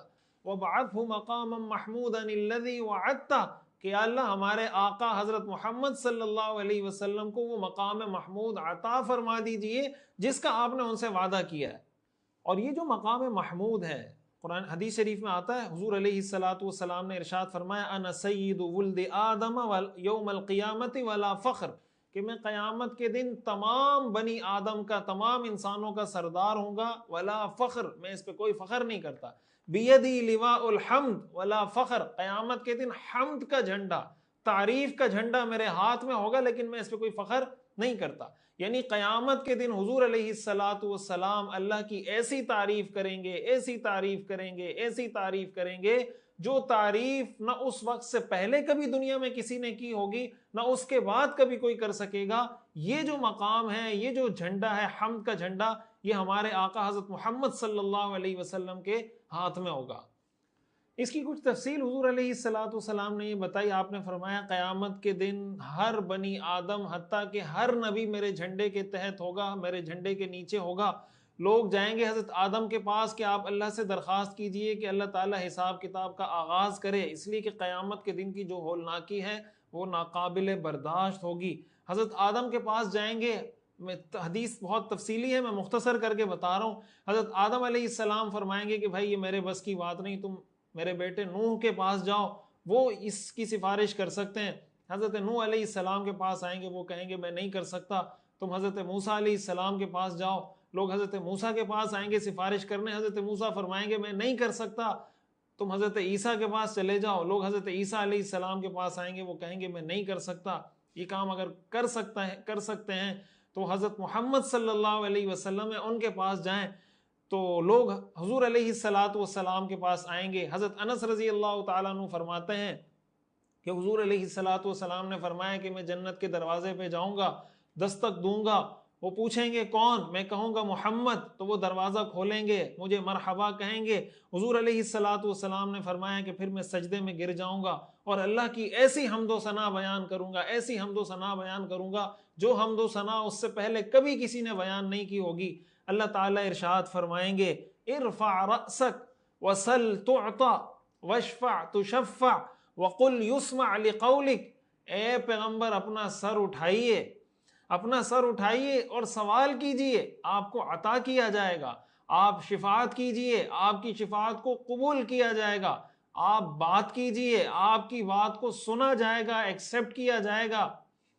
وابعثه مقاما محمودا الذي وعدته، کہ یا اللہ ہمارے آقا حضرت محمد صلی اللہ علیہ وسلم کو وہ مقام محمود عطا فرما دیجئے جس کا آپ نے ان سے وعدہ کیا ہے۔ اور یہ جو مقام محمود ہے، قرآن حدیث شریف میں آتا ہے، حضور علیہ الصلوۃ والسلام نے ارشاد فرمایا انا سید ولد آدم یوم القیامت ولا فخر، کہ میں قیامت کے دن تمام بنی آدم کا، تمام انسانوں کا سردار ہوں گا، ولا فخر، میں اس پہ کوئی فخر نہیں کرتا، بیدی لواء الحمد ولا فخر، قیامت کے دن حمد کا جھنڈا، تعریف کا جھنڈا میرے ہاتھ میں ہوگا، لیکن میں اس پہ کوئی فخر نہیں کرتا۔ یعنی قیامت کے دن حضور علیہ الصلوۃ والسلام اللہ کی ایسی تعریف کریں گے، ایسی تعریف کریں گے، ایسی تعریف کریں گے، جو تعریف نہ اس وقت سے پہلے کبھی دنیا میں کسی نے کی ہوگی، نہ اس کے بعد کبھی کوئی کر سکے گا۔ یہ جو مقام ہے، یہ جو جھنڈا ہے حمد کا جھنڈا، یہ ہمارے آقا حضرت محمد صلی اللہ علیہ وسلم کے ہاتھ میں ہوگا۔ اس کی کچھ تفصیل حضور علیہ الصلوۃ والسلام نے یہ بتائی، آپ نے فرمایا قیامت کے دن ہر بنی آدم حتیٰ کہ ہر نبی میرے جھنڈے کے تحت ہوگا، میرے جھنڈے کے نیچے ہوگا۔ لوگ جائیں گے حضرت آدم کے پاس کہ آپ اللہ سے درخواست کیجئے کہ اللہ تعالیٰ حساب کتاب کا آغاز کرے، اس لیے کہ قیامت کے دن کی جو ہولناکی ہے وہ ناقابل برداشت ہوگی۔ حضرت آدم کے پاس جائیں گے، حدیث بہت تفصیلی ہے، میں مختصر کر کے بتا رہا ہوں۔ حضرت آدم علیہ السلام فرمائیں گے کہ بھائی یہ میرے بس کی بات نہیں، تم میرے بیٹے نوح کے پاس جاؤ، وہ اس کی سفارش کر سکتے ہیں۔ حضرت نوح علیہ السلام کے پاس آئیں گے، وہ کہیں گے میں نہیں کر سکتا۔ تم حضرت موسیٰ علیہ السلام کے پاس جاؤ، لوگ حضرت موسیٰ کے پاس آئیں گے سفارش کرنے، حضرت موسیٰ فرمائیں گے میں نہیں کر سکتا۔ تم حضرت عیسیٰ کے پاس چلے جاؤ، لوگ حضرت عیسیٰ علیہ السلام کے پاس آئیں گے، وہ کہیں گے میں نہیں کر سکتا۔ یہ کام اگر کر سکتے ہیں تو حضرت محمد صلی اللہ علیہ وسلم ان کے پاس جائیں، تو لوگ حضور علیہ السلام کے پاس آئیں گے۔ حضرت انس رضی اللہ تعالیٰ عنہ فرماتے ہیں کہ حضور علیہ السلام نے فرمایا کہ میں جنت کے دروازے پہ جاؤں گا، دستک دوں گا، وہ پوچھیں گے کون؟ میں کہوں گا محمد، تو وہ دروازہ کھولیں گے، مجھے مرحبا کہیں گے۔ حضور علیہ السلام نے فرمایا کہ پھر میں سجدے میں گر جاؤں گا اور اللہ کی ایسی حمد و ثنا بیان کروں گا، ایسی حمد و ثنا بیان کروں گا جو حمد و ثنا اس سے پہلے کبھی کسی نے بیان نہیں کی ہوگی۔ اللہ تعالیٰ ارشاد فرمائیں گے ارفع رأسک وسل تعطى واشفع تشفع وقل يسمع لقولک، اے پیغمبر اپنا سر اٹھائیے، اپنا سر اٹھائیے اور سوال کیجئے، آپ کو عطا کیا جائے گا۔ آپ شفاعت کیجئے، آپ کی شفاعت کو قبول کیا جائے گا۔ آپ بات کیجئے، آپ کی بات کو سنا جائے گا، ایکسیپٹ کیا جائے گا۔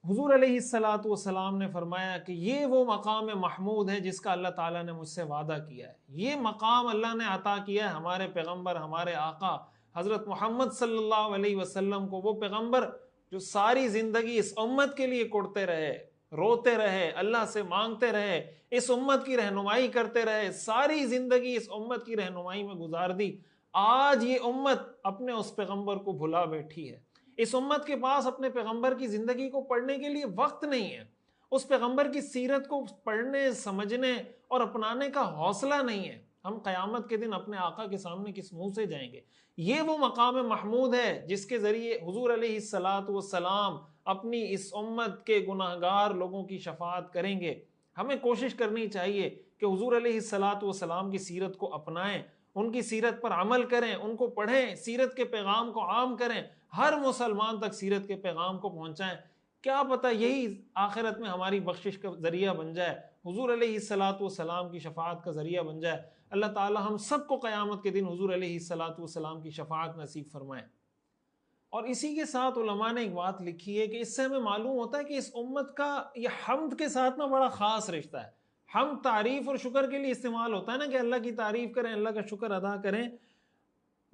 حضور علیہ السلام نے فرمایا کہ یہ وہ مقام محمود ہے جس کا اللہ تعالیٰ نے مجھ سے وعدہ کیا ہے۔ یہ مقام اللہ نے عطا کیا ہے ہمارے پیغمبر، ہمارے آقا حضرت محمد صلی اللہ علیہ وسلم کو، وہ پیغمبر جو ساری زندگی اس امت کے لیے کوڑتے رہے، روتے رہے، اللہ سے مانگتے رہے، اس امت کی رہنمائی کرتے رہے، ساری زندگی اس امت کی رہنمائی میں گزار دی۔ آج یہ امت اپنے اس پیغمبر کو بھلا بیٹھی ہے۔ اس امت کے پاس اپنے پیغمبر کی زندگی کو پڑھنے کے لیے وقت نہیں ہے، اس پیغمبر کی سیرت کو پڑھنے، سمجھنے اور اپنانے کا حوصلہ نہیں ہے۔ ہم قیامت کے دن اپنے آقا کے سامنے کس منہ سے جائیں گے؟ یہ وہ مقام محمود ہے جس کے ذریعے حضور علیہ السلام اپنی اس امت کے گناہگار لوگوں کی شفاعت کریں گے۔ ہمیں کوشش کرنی چاہیے کہ حضور علیہ السلام کی سیرت کو اپنائیں، ان کی سیرت پر عمل کریں، ان کو پڑھیں، سیرت کے پیغام کو عام کریں، ہر مسلمان تک سیرت کے پیغام کو پہنچائیں۔ کیا پتہ یہی آخرت میں ہماری بخشش کا ذریعہ بن جائے، حضور علیہ السلام کی شفاعت کا ذریعہ بن جائے۔ اللہ تعالی ہم سب کو قیامت کے دن حضور علیہ السلام کی شفاعت نصیب فرمائے۔ اور اسی کے ساتھ علماء نے ایک بات لکھی ہے کہ اس سے ہمیں معلوم ہوتا ہے کہ اس امت کا یہ حمد کے ساتھ بڑا خاص رشتہ ہے۔ حمد تعریف اور شکر کے لیے استعمال ہوتا ہے نا، کہ اللہ کی تعریف کریں، اللہ کا شکر ادا کریں۔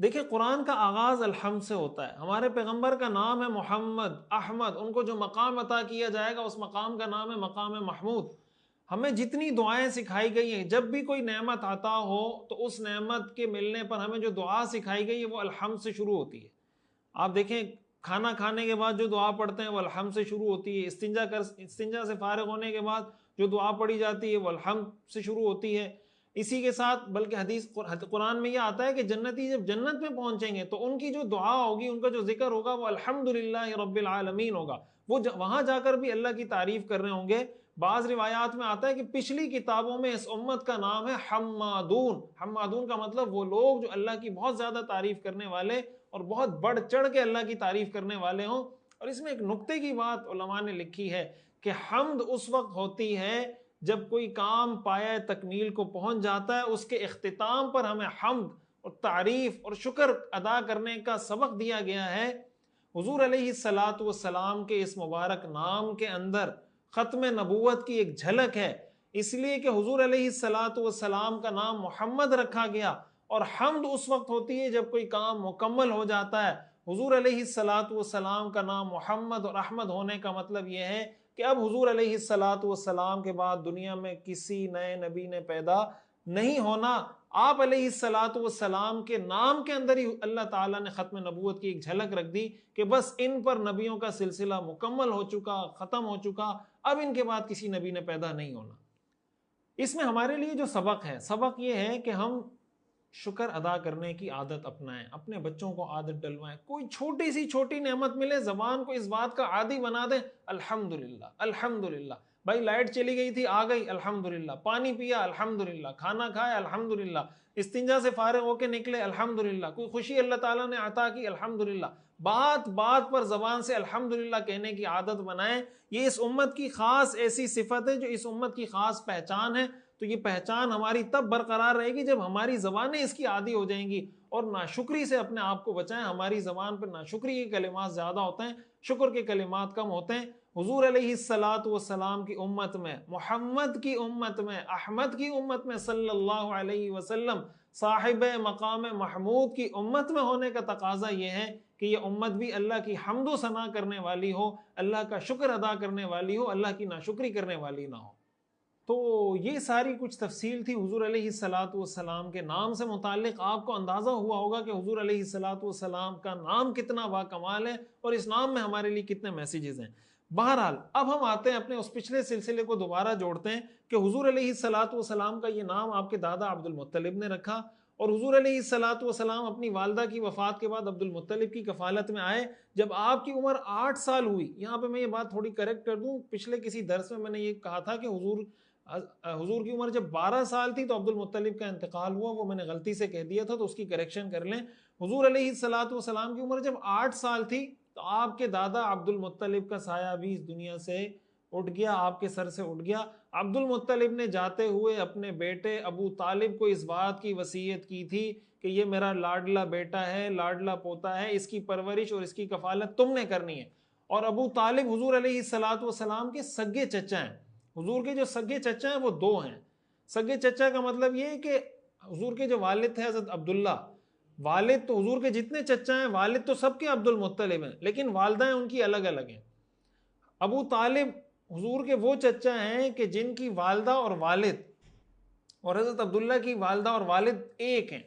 دیکھیں قرآن کا آغاز الحمد سے ہوتا ہے۔ ہمارے پیغمبر کا نام ہے محمد، احمد، ان کو جو مقام عطا کیا جائے گا اس مقام کا نام ہے مقام محمود۔ ہمیں جتنی دعائیں سکھائی گئی ہیں، جب بھی کوئی نعمت عطا ہو تو اس نعمت کے ملنے پر ہمیں جو دعا سکھائی گئی ہے وہ الحمد سے شروع ہوتی ہے۔ آپ دیکھیں کھانا کھانے کے بعد جو دعا پڑھتے ہیں وہ الحمد سے شروع ہوتی ہے، استنجا سے فارغ ہونے کے بعد جو دعا پڑھی جاتی ہے وہ الحمد سے شروع ہوتی ہے۔ اسی کے ساتھ بلکہ حدیث قرآن میں یہ آتا ہے کہ جنتی جب جنت میں پہنچیں گے تو ان کی جو دعا ہوگی، ان کا جو ذکر ہوگا وہ الحمدللہ رب العالمین ہوگا۔ وہ وہاں جا کر بھی اللہ کی تعریف کر رہے ہوں گے۔ بعض روایات میں آتا ہے کہ پچھلی کتابوں میں اس امت کا نام ہے حمادون۔ حمادون کا مطلب وہ لوگ جو اللہ کی بہت زیادہ تعریف کرنے والے اور بہت بڑھ چڑھ کے اللہ کی تعریف کرنے والے ہوں۔ اور اس میں ایک نکتے کی بات علماء نے لکھی ہے کہ حمد اس وقت ہوتی ہے جب کوئی کام پایہ تکمیل کو پہنچ جاتا ہے، اس کے اختتام پر ہمیں حمد اور تعریف اور شکر ادا کرنے کا سبق دیا گیا ہے۔ حضور علیہ السلام کے اس مبارک نام کے اندر ختم نبوت کی ایک جھلک ہے، اس لیے کہ حضور علیہ السلام کا نام محمد رکھا گیا۔ اور حمد اس وقت ہوتی ہے جب کوئی کام مکمل ہو جاتا ہے۔ حضور علیہ السلام کا نام محمد اور احمد ہونے کا مطلب یہ ہے کہ اب حضور علیہ السلام کے بعد دنیا میں کسی نئے نبی نے پیدا نہیں ہونا۔ آپ علیہ السلام کے نام کے اندر ہی اللہ تعالیٰ نے ختم نبوت کی ایک جھلک رکھ دی کہ بس ان پر نبیوں کا سلسلہ مکمل ہو چکا، ختم ہو چکا، اب ان کے بعد کسی نبی نے پیدا نہیں ہونا۔ اس میں ہمارے لیے جو سبق ہے، سبق یہ ہے کہ ہم شکر ادا کرنے کی عادت اپنائیں، اپنے بچوں کو عادت ڈلوائیں۔ کوئی چھوٹی سی چھوٹی نعمت ملے، زبان کو اس بات کا عادی بنا دیں، الحمدللہ الحمدللہ۔ بھائی لائٹ چلی گئی تھی، آ گئی، الحمدللہ۔ پانی پیا، الحمدللہ۔ کھانا کھایا، الحمدللہ۔ استنجا سے فارغ ہو کے نکلے، الحمدللہ۔ کوئی خوشی اللہ تعالیٰ نے عطا کی، الحمدللہ۔ بات بات پر زبان سے الحمدللہ کہنے کی عادت بنائیں۔ یہ اس امت کی خاص ایسی صفت ہے جو اس امت کی خاص پہچان ہے۔ تو یہ پہچان ہماری تب برقرار رہے گی جب ہماری زبانیں اس کی عادی ہو جائیں گی اور ناشکری سے اپنے آپ کو بچائیں. ہماری زبان پر ناشکری کے کلمات زیادہ ہوتے ہیں, شکر کے کلمات کم ہوتے ہیں. حضور علیہ الصلاۃ والسلام کی امت میں, محمد کی امت میں, احمد کی امت میں صلی اللہ علیہ وسلم, صاحب مقام محمود کی امت میں ہونے کا تقاضا یہ ہے کہ یہ امت بھی اللہ کی حمد و ثنا کرنے والی ہو, اللہ کا شکر ادا کرنے والی ہو, اللہ کی ناشکری کرنے والی نہ ہو. تو یہ ساری کچھ تفصیل تھی حضور علیہ الصلاۃ والسلام کے نام سے متعلق. آپ کو اندازہ ہوا ہوگا کہ حضور علیہ الصلاۃ والسلام کا نام کتنا باکمال ہے اور اس نام میں ہمارے لیے کتنے میسیجز ہیں. بہرحال اب ہم آتے ہیں اپنے اس پچھلے سلسلے کو دوبارہ جوڑتے ہیں کہ حضور علیہ الصلاۃ والسلام کا یہ نام آپ کے دادا عبد المطلب نے رکھا, اور حضور علیہ الصلاۃ والسلام اپنی والدہ کی وفات کے بعد عبد المطلب کی کفالت میں آئے جب آپ کی عمر 8 سال ہوئی. یہاں پہ میں یہ بات تھوڑی کریکٹ کر دوں, پچھلے کسی درس میں نے یہ کہا تھا کہ حضور کی عمر جب 12 سال تھی تو عبد المطلب کا انتقال ہوا, وہ میں نے غلطی سے کہہ دیا تھا تو اس کی کریکشن کر لیں. حضور علیہ الصلاۃ والسلام کی عمر جب 8 سال تھی تو آپ کے دادا عبد المطلب کا سایہ بھی اس دنیا سے اٹھ گیا, آپ کے سر سے اٹھ گیا. عبد المطلب نے جاتے ہوئے اپنے بیٹے ابو طالب کو اس بات کی وصیت کی تھی کہ یہ میرا لاڈلا بیٹا ہے, لاڈلا پوتا ہے, اس کی پرورش اور اس کی کفالت تم نے کرنی ہے. اور ابو طالب حضور علیہ الصلاۃ والسلام کے سگے چچا ہیں. حضور کے جو سگے چچا ہیں وہ 2 ہیں. سگے چچا کا مطلب یہ ہے کہ حضور کے جو والد تھے حضرت عبداللہ, والد تو حضور کے جتنے چچا ہیں والد تو سب کے عبد المطلب ہیں, لیکن والدائیں ان کی الگ الگ ہیں. ابو طالب حضور کے وہ چچا ہیں کہ جن کی والدہ اور والد اور حضرت عبداللہ کی والدہ اور والد ایک ہیں.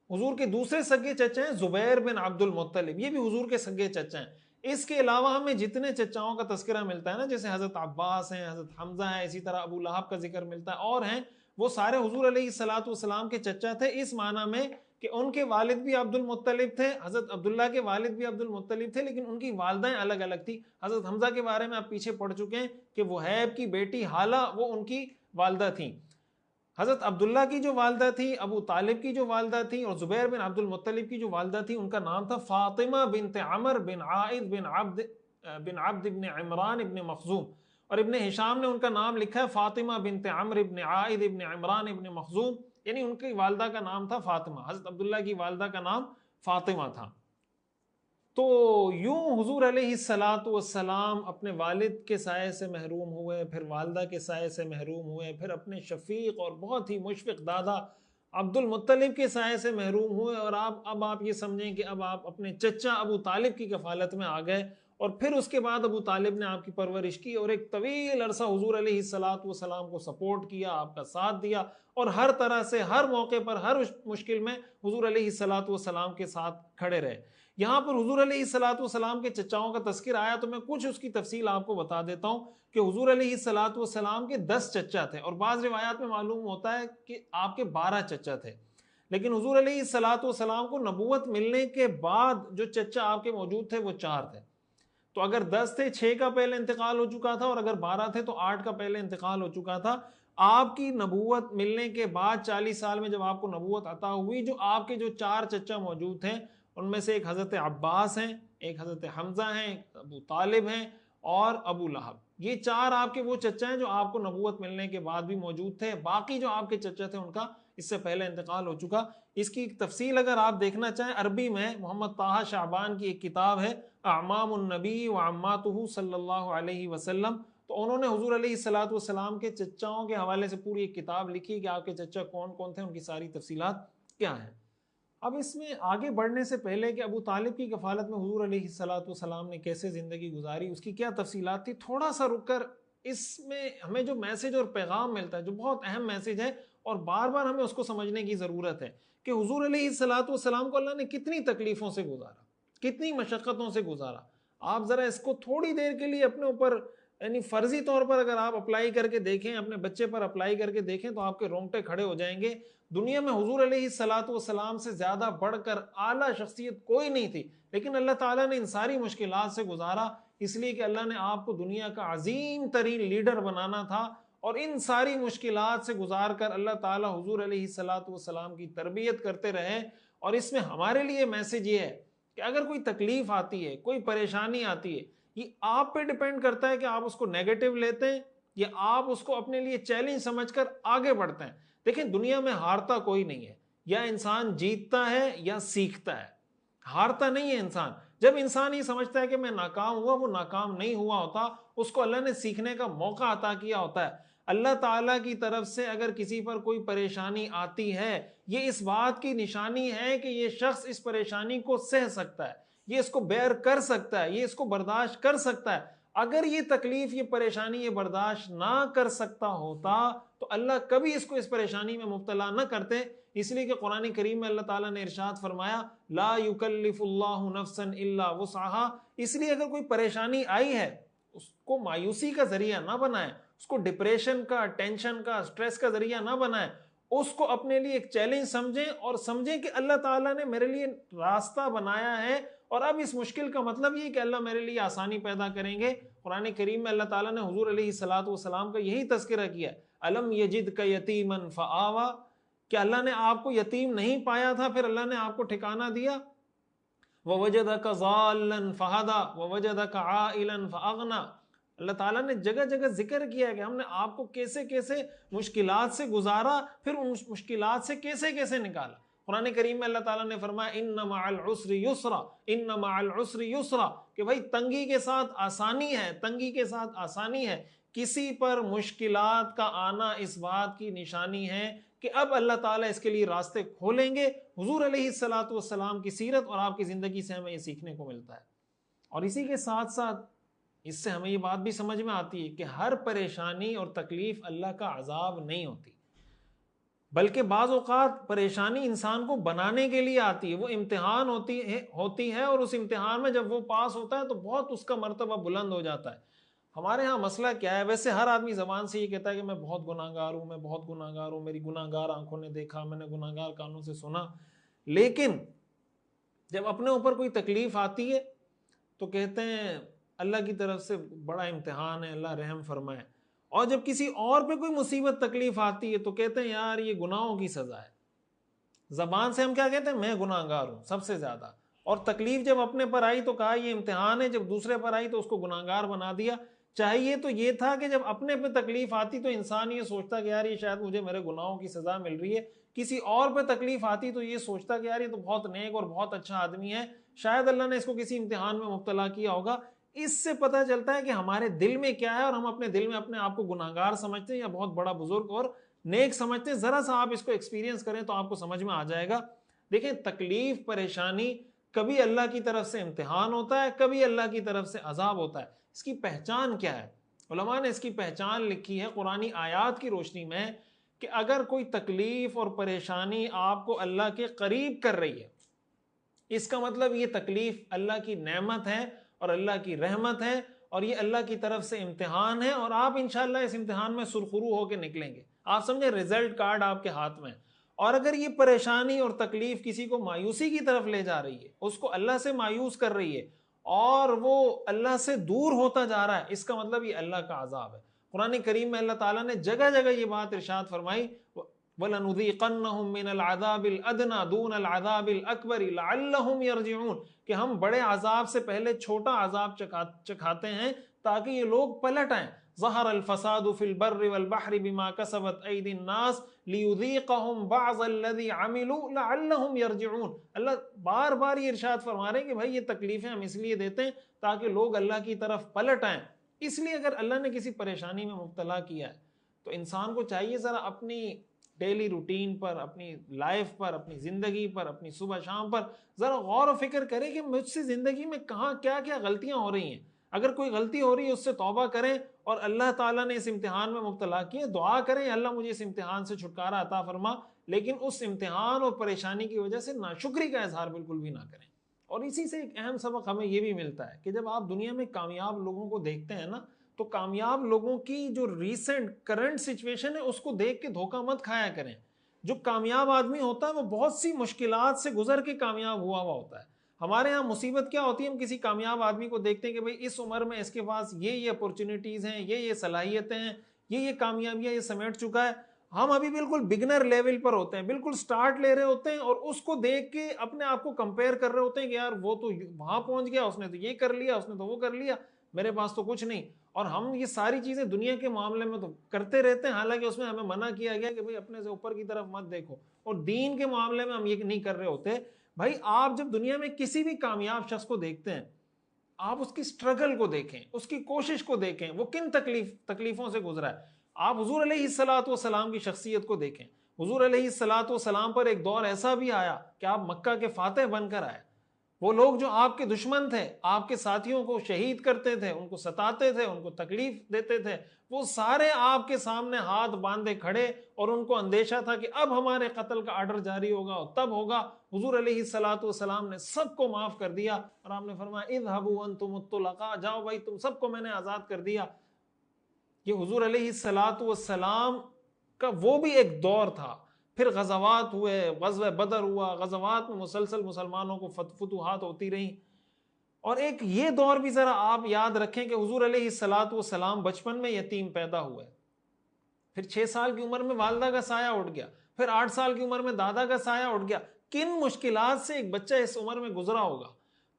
حضور کے دوسرے سگے چچا ہیں زبیر بن عبد المطلب, یہ بھی حضور کے سگے چچا ہیں. اس کے علاوہ ہمیں جتنے چچاؤں کا تذکرہ ملتا ہے نا, جیسے حضرت عباس ہیں, حضرت حمزہ ہیں, اسی طرح ابو لہب کا ذکر ملتا ہے اور ہیں, وہ سارے حضور علیہ الصلاۃ والسلام کے چچا تھے, اس معنی میں کہ ان کے والد بھی عبد المطلب تھے, حضرت عبداللہ کے والد بھی عبد المطلب تھے, لیکن ان کی والدائیں الگ الگ تھی. حضرت حمزہ کے بارے میں آپ پیچھے پڑھ چکے ہیں کہ وہیب کی بیٹی حالہ وہ ان کی والدہ تھیں. حضرت عبداللہ کی جو والدہ تھی, ابو طالب کی جو والدہ تھی, اور زبیر بن عبد المطلب کی جو والدہ تھی, ان کا نام تھا فاطمہ بنت عمر بن عائد بن عبد ابن عمران ابن مخزوم. اور ابن ہشام نے ان کا نام لکھا ہے فاطمہ بنت عمر ابن عائد ابن عمران ابن مخزوم, یعنی ان کی والدہ کا نام تھا فاطمہ. حضرت عبداللہ کی والدہ کا نام فاطمہ تھا. تو یوں حضور علیہ الصلاۃ والسلام اپنے والد کے سائے سے محروم ہوئے, پھر والدہ کے سائے سے محروم ہوئے, پھر اپنے شفیق اور بہت ہی مشفق دادا عبد المطلب کے سائے سے محروم ہوئے, اور اب آپ یہ سمجھیں کہ اب آپ اپنے چچا ابو طالب کی کفالت میں آ گئے, اور پھر اس کے بعد ابو طالب نے آپ کی پرورش کی اور ایک طویل عرصہ حضور علیہ الصلاۃ والسلام کو سپورٹ کیا, آپ کا ساتھ دیا, اور ہر طرح سے ہر موقع پر ہر مشکل میں حضور علیہ الصلاۃ والسلام کے ساتھ کھڑے رہے. یہاں پر حضور علیہ الصلاۃ والسلام کے چچاؤں کا تذکر آیا تو میں کچھ اس کی تفصیل آپ کو بتا دیتا ہوں کہ حضور علیہ الصلاۃ والسلام کے 10 چچا تھے, اور بعض روایات میں معلوم ہوتا ہے کہ آپ کے 12 چچا تھے. لیکن حضور علیہ الصلاۃ والسلام کو نبوت ملنے کے بعد جو چچا آپ کے موجود تھے وہ 4 تھے. تو اگر 10 تھے 6 کا پہلے انتقال ہو چکا تھا, اور اگر 12 تھے تو 8 کا پہلے انتقال ہو چکا تھا. آپ کی نبوت ملنے کے بعد 40 سال میں جب آپ کو نبوت عطا ہوئی, جو آپ کے جو 4 چچا موجود تھے ان میں سے ایک حضرت عباس ہیں, ایک حضرت حمزہ ہیں, ایک ابو طالب ہیں اور ابو لہب. یہ 4 آپ کے وہ چچا ہیں جو آپ کو نبوت ملنے کے بعد بھی موجود تھے. باقی جو آپ کے چچا تھے ان کا اس سے پہلے انتقال ہو چکا. اس کی تفصیل اگر آپ دیکھنا چاہیں, عربی میں محمد طہ شعبان کی ایک کتاب ہے اعمام النبی وعماتہ صلی اللہ علیہ وسلم, تو انہوں نے حضور علیہ الصلاۃ والسلام کے چچاؤں کے حوالے سے پوری ایک کتاب لکھی کہ آپ کے چچا کون کون تھے, ان کی ساری تفصیلات کیا ہیں. اب اس میں آگے بڑھنے سے پہلے کہ ابو طالب کی کفالت میں حضور علیہ الصلاۃ والسلام نے کیسے زندگی گزاری, اس کی کیا تفصیلات تھی, تھوڑا سا رک کر اس میں ہمیں جو میسج اور پیغام ملتا ہے, جو بہت اہم میسج ہے اور بار بار ہمیں اس کو سمجھنے کی ضرورت ہے کہ حضور علیہ الصلاۃ والسلام کو اللہ نے کتنی تکلیفوں سے گزارا, کتنی مشقتوں سے گزارا. آپ ذرا اس کو تھوڑی دیر کے لیے اپنے اوپر یعنی فرضی طور پر اگر آپ اپلائی کر کے دیکھیں, اپنے بچے پر اپلائی کر کے دیکھیں تو آپ کے رونگٹے کھڑے ہو جائیں گے. دنیا میں حضور علیہ الصلاۃ والسلام سے زیادہ بڑھ کر اعلیٰ شخصیت کوئی نہیں تھی, لیکن اللہ تعالیٰ نے ان ساری مشکلات سے گزارا اس لیے کہ اللہ نے آپ کو دنیا کا عظیم ترین لیڈر بنانا تھا. اور ان ساری مشکلات سے گزار کر اللہ تعالیٰ حضور علیہ الصلاۃ والسلام کی تربیت کرتے رہے. اور اس میں ہمارے لیے میسج یہ ہے کہ اگر کوئی تکلیف آتی ہے, کوئی پریشانی آتی ہے, یہ آپ پہ ڈیپینڈ کرتا ہے کہ آپ اس کو نیگیٹو لیتے ہیں یا آپ اس کو اپنے لیے چیلنج سمجھ کر آگے بڑھتے ہیں. دیکھیں دنیا میں ہارتا کوئی نہیں ہے, یا انسان جیتتا ہے یا سیکھتا ہے، ہارتا نہیں ہے انسان۔ جب انسان یہ سمجھتا ہے کہ میں ناکام ہوا، وہ ناکام نہیں ہوا ہوتا، اس کو اللہ نے سیکھنے کا موقع عطا کیا ہوتا ہے۔ اللہ تعالیٰ کی طرف سے اگر کسی پر کوئی پریشانی آتی ہے، یہ اس بات کی نشانی ہے کہ یہ شخص اس پریشانی کو سہ سکتا ہے، یہ اس کو بیئر کر سکتا ہے، یہ اس کو برداشت کر سکتا ہے۔ اگر یہ تکلیف، یہ پریشانی یہ برداشت نہ کر سکتا ہوتا تو اللہ کبھی اس کو اس پریشانی میں مبتلا نہ کرتے۔ اس لیے کہ قرآن کریم میں اللہ تعالیٰ نے ارشاد فرمایا لا یکلف اللہ نفسا الا وسعها۔ اس لیے اگر کوئی پریشانی آئی ہے اس کو مایوسی کا ذریعہ نہ بنائیں، اس کو ڈپریشن کا، ٹینشن کا، سٹریس کا ذریعہ نہ بنائیں، اس کو اپنے لیے ایک چیلنج سمجھیں اور سمجھیں کہ اللہ تعالیٰ نے میرے لیے راستہ بنایا ہے، اور اب اس مشکل کا مطلب یہ کہ اللہ میرے لیے آسانی پیدا کریں گے۔ قرآن کریم میں اللہ تعالیٰ نے حضور علیہ الصلوۃ والسلام کا یہی تذکرہ کیا ہے، الم یجدک یتیما فآویٰ، کہ اللہ نے آپ کو یتیم نہیں پایا تھا پھر اللہ نے آپ کو ٹھکانہ دیا۔ ووجدک ضالا فہدیٰ ووجدک عائلا فاغنیٰ، اللہ تعالیٰ نے جگہ جگہ ذکر کیا ہے کہ ہم نے آپ کو کیسے کیسے مشکلات سے گزارا، پھر ان مشکلات سے کیسے کیسے نکالا۔ قرآن کریم میں اللہ تعالیٰ نے فرمایا ان مع العسر یسرا، ان مع العسر یسرا، کہ بھائی تنگی کے ساتھ آسانی ہے، تنگی کے ساتھ آسانی ہے۔ کسی پر مشکلات کا آنا اس بات کی نشانی ہے کہ اب اللہ تعالیٰ اس کے لیے راستے کھولیں گے۔ حضور علیہ الصلوۃ والسلام کی سیرت اور آپ کی زندگی سے ہمیں یہ سیکھنے کو ملتا ہے۔ اور اسی کے ساتھ ساتھ اس سے ہمیں یہ بات بھی سمجھ میں آتی ہے کہ ہر پریشانی اور تکلیف اللہ کا عذاب نہیں ہوتی، بلکہ بعض اوقات پریشانی انسان کو بنانے کے لیے آتی ہے، وہ امتحان ہوتی ہے، اور اس امتحان میں جب وہ پاس ہوتا ہے تو بہت اس کا مرتبہ بلند ہو جاتا ہے۔ ہمارے ہاں مسئلہ کیا ہے، ویسے ہر آدمی زبان سے یہ کہتا ہے کہ میں بہت گناہ گار ہوں، میں بہت گناہ گار ہوں، میری گناہ گار آنکھوں نے دیکھا، میں نے گناہ گار کانوں سے سنا، لیکن جب اپنے اوپر کوئی تکلیف آتی ہے تو کہتے ہیں اللہ کی طرف سے بڑا امتحان ہے، اللہ رحم فرمائے۔ اور جب کسی اور پہ کوئی مصیبت تکلیف آتی ہے تو کہتے ہیں یار یہ گناہوں کی سزا ہے۔ زبان سے ہم کیا کہتے ہیں، میں گناہ گار ہوں سب سے زیادہ، اور تکلیف جب اپنے پر آئی تو کہا یہ امتحان ہے، جب دوسرے پر آئی تو اس کو گناہ گار بنا دیا۔ چاہیے تو یہ تھا کہ جب اپنے پہ تکلیف آتی تو انسان یہ سوچتا کہ یار یہ شاید مجھے میرے گناہوں کی سزا مل رہی ہے، کسی اور پہ تکلیف آتی تو یہ سوچتا کہ یار یہ تو بہت نیک اور بہت اچھا آدمی ہے، شاید اللہ نے اس کو کسی امتحان میں مبتلا کیا ہوگا۔ اس سے پتہ چلتا ہے کہ ہمارے دل میں کیا ہے، اور ہم اپنے دل میں اپنے آپ کو گناہگار سمجھتے ہیں یا بہت بڑا بزرگ اور نیک سمجھتے ہیں۔ ذرا سا آپ اس کو ایکسپیرینس کریں تو آپ کو سمجھ میں آ جائے گا۔ دیکھیں تکلیف، پریشانی کبھی اللہ کی طرف سے امتحان ہوتا ہے، کبھی اللہ کی طرف سے عذاب ہوتا ہے۔ اس کی پہچان کیا ہے؟ علماء نے اس کی پہچان لکھی ہے قرآنی آیات کی روشنی میں کہ اگر کوئی تکلیف اور پریشانی آپ کو اللہ کے قریب کر رہی ہے، اس کا مطلب یہ تکلیف اللہ کی نعمت ہے اور اللہ کی رحمت ہے، اور یہ اللہ کی طرف سے امتحان ہے، اور آپ انشاءاللہ اس امتحان میں سرخرو ہو کے نکلیں گے۔ آپ سمجھیں رزلٹ کارڈ آپ کے ہاتھ میں۔ اور اگر یہ پریشانی اور تکلیف کسی کو مایوسی کی طرف لے جا رہی ہے، اس کو اللہ سے مایوس کر رہی ہے اور وہ اللہ سے دور ہوتا جا رہا ہے، اس کا مطلب یہ اللہ کا عذاب ہے۔ قرآن کریم میں اللہ تعالیٰ نے جگہ جگہ یہ بات ارشاد فرمائی وَلَنُذِيقَنَّهُم مِّنَ الْعَذَابِ الْأَدْنَىٰ دُونَ الْعَذَابِ الْأَكْبَرِ لَعَلَّهُمْ يَرْجِعُونَ، کہ ہم بڑے عذاب سے پہلے چھوٹا عذاب چکھاتے ہیں تاکہ یہ لوگ پلٹ آئیں۔ ظَهَرَ الْفَسَادُ فِي الْبَرِّ وَالْبَحْرِ بِمَا كَسَبَتْ أَيْدِي النَّاسِ لِيُذِيقَهُم بَعْضَ الَّذِي عَمِلُوا لَعَلَّهُمْ يَرْجِعُونَ۔ اللہ بار بار یہ ارشاد فرما رہے ہیں کہ بھائی یہ تکلیفیں ہم اس لیے دیتے ہیں تاکہ لوگ اللہ کی طرف پلٹ آئیں۔ اس لیے اگر اللہ نے کسی پریشانی میں مبتلا کیا ہے تو انسان کو چاہیے ذرا اپنی ڈیلی روٹین پر، اپنی لائف پر، اپنی زندگی پر، اپنی صبح شام پر ذرا غور و فکر کرے کہ مجھ سے زندگی میں کہاں کیا کیا غلطیاں ہو رہی ہیں۔ اگر کوئی غلطی ہو رہی ہے اس سے توبہ کریں، اور اللہ تعالیٰ نے اس امتحان میں مبتلا کیے دعا کریں اللہ مجھے اس امتحان سے چھٹکارا عطا فرما، لیکن اس امتحان اور پریشانی کی وجہ سے ناشکری کا اظہار بالکل بھی نہ کریں۔ اور اسی سے ایک اہم سبق ہمیں یہ بھی ملتا ہے کہ جب آپ دنیا میں کامیاب لوگوں کو دیکھتے ہیں نا، تو کامیاب لوگوں کی جو ریسنٹ کرنٹ سچویشن ہے اس کو دیکھ کے دھوکہ مت کھایا کریں۔ جو کامیاب آدمی ہوتا ہے وہ بہت سی مشکلات سے گزر کے کامیاب ہوا ہوتا ہے۔ ہمارے ہاں مصیبت کیا ہوتی ہے، ہم کسی کامیاب آدمی کو دیکھتے ہیں کہ بھئی اس عمر میں اس کے پاس یہ اپورچونیٹیز ہیں، یہ صلاحیتیں ہیں، یہ کامیابیاں یہ سمیٹ چکا ہے، ہم ابھی بالکل بگنر لیول پر ہوتے ہیں، بالکل سٹارٹ لے رہے ہوتے ہیں، اور اس کو دیکھ کے اپنے آپ کو کمپیئر کر رہے ہوتے ہیں کہ یار وہ تو وہاں پہنچ گیا، اس نے تو یہ کر لیا، اس نے تو وہ کر لیا۔ میرے پاس تو کچھ نہیں. اور ہم یہ ساری چیزیں دنیا کے معاملے میں تو کرتے رہتے ہیں, حالانکہ اس میں ہمیں منع کیا گیا کہ بھئی اپنے سے اوپر کی طرف مت دیکھو, اور دین کے معاملے میں ہم یہ نہیں کر رہے ہوتے. بھائی آپ جب دنیا میں کسی بھی کامیاب شخص کو دیکھتے ہیں, آپ اس کی سٹرگل کو دیکھیں, اس کی کوشش کو دیکھیں, وہ کن تکلیفوں سے گزرا ہے. آپ حضور علیہ الصلوۃ والسلام کی شخصیت کو دیکھیں. حضور علیہ الصلوۃ والسلام پر ایک دور ایسا بھی آیا کہ آپ مکہ کے فاتح بن کر آئے. وہ لوگ جو آپ کے دشمن تھے, آپ کے ساتھیوں کو شہید کرتے تھے, ان کو ستاتے تھے, ان کو تکلیف دیتے تھے, وہ سارے آپ کے سامنے ہاتھ باندھے کھڑے, اور ان کو اندیشہ تھا کہ اب ہمارے قتل کا آرڈر جاری ہوگا اور تب ہوگا. حضور علیہ الصلوۃ والسلام نے سب کو معاف کر دیا, اور آپ نے فرمایا اذهبوا انتم الطلقاء, جاؤ بھائی تم سب کو میں نے آزاد کر دیا. یہ حضور علیہ الصلوۃ والسلام کا وہ بھی ایک دور تھا. پھر غزوات ہوئے, غزوہ بدر ہوا, غزوات میں مسلسل مسلمانوں کو فتوحات ہوتی رہیں. اور ایک یہ دور بھی ذرا آپ یاد رکھیں کہ حضور علیہ الصلوۃ والسلام بچپن میں یتیم پیدا ہوئے, پھر 6 سال کی عمر میں والدہ کا سایہ اٹھ گیا, پھر 8 سال کی عمر میں دادا کا سایہ اٹھ گیا. کن مشکلات سے ایک بچہ اس عمر میں گزرا ہوگا.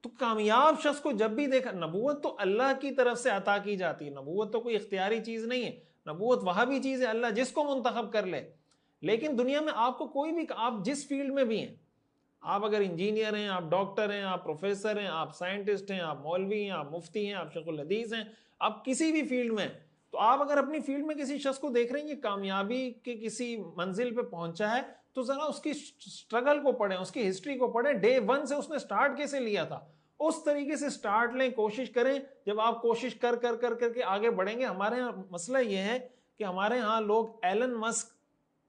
تو کامیاب شخص کو جب بھی دیکھا, نبوت تو اللہ کی طرف سے عطا کی جاتی ہے, نبوت تو کوئی اختیاری چیز نہیں ہے, نبوت وہاں بھی چیز ہے اللہ جس کو منتخب کر لے. لیکن دنیا میں آپ کو کوئی بھی, آپ جس فیلڈ میں بھی ہیں, آپ اگر انجینئر ہیں, آپ ڈاکٹر ہیں, آپ پروفیسر ہیں, آپ سائنٹسٹ ہیں, آپ مولوی ہیں, آپ مفتی ہیں, آپ شیخ الحدیث ہیں, آپ کسی بھی فیلڈ میں, تو آپ اگر اپنی فیلڈ میں کسی شخص کو دیکھ رہے ہیں یہ کامیابی کے کسی منزل پہ پہنچا ہے, تو ذرا اس کی سٹرگل کو پڑھیں, اس کی ہسٹری کو پڑھیں, ڈے 1 سے اس نے سٹارٹ کیسے لیا تھا, اس طریقے سے سٹارٹ لیں, کوشش کریں. جب آپ کوشش کر کے آگے بڑھیں گے. ہمارے ہاں مسئلہ یہ ہے کہ ہمارے ہاں لوگ ایلن مسک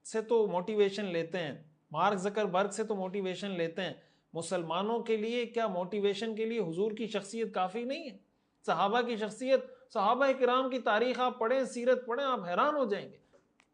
سے تو موٹیویشن لیتے ہیں, مارک زکربرگ سے تو موٹیویشن لیتے ہیں. مسلمانوں کے لیے کیا موٹیویشن کے لیے حضور کی شخصیت کافی نہیں ہے؟ صحابہ کی شخصیت, صحابہ کرام کی تاریخ آپ پڑھیں, سیرت پڑھیں, آپ حیران ہو جائیں گے.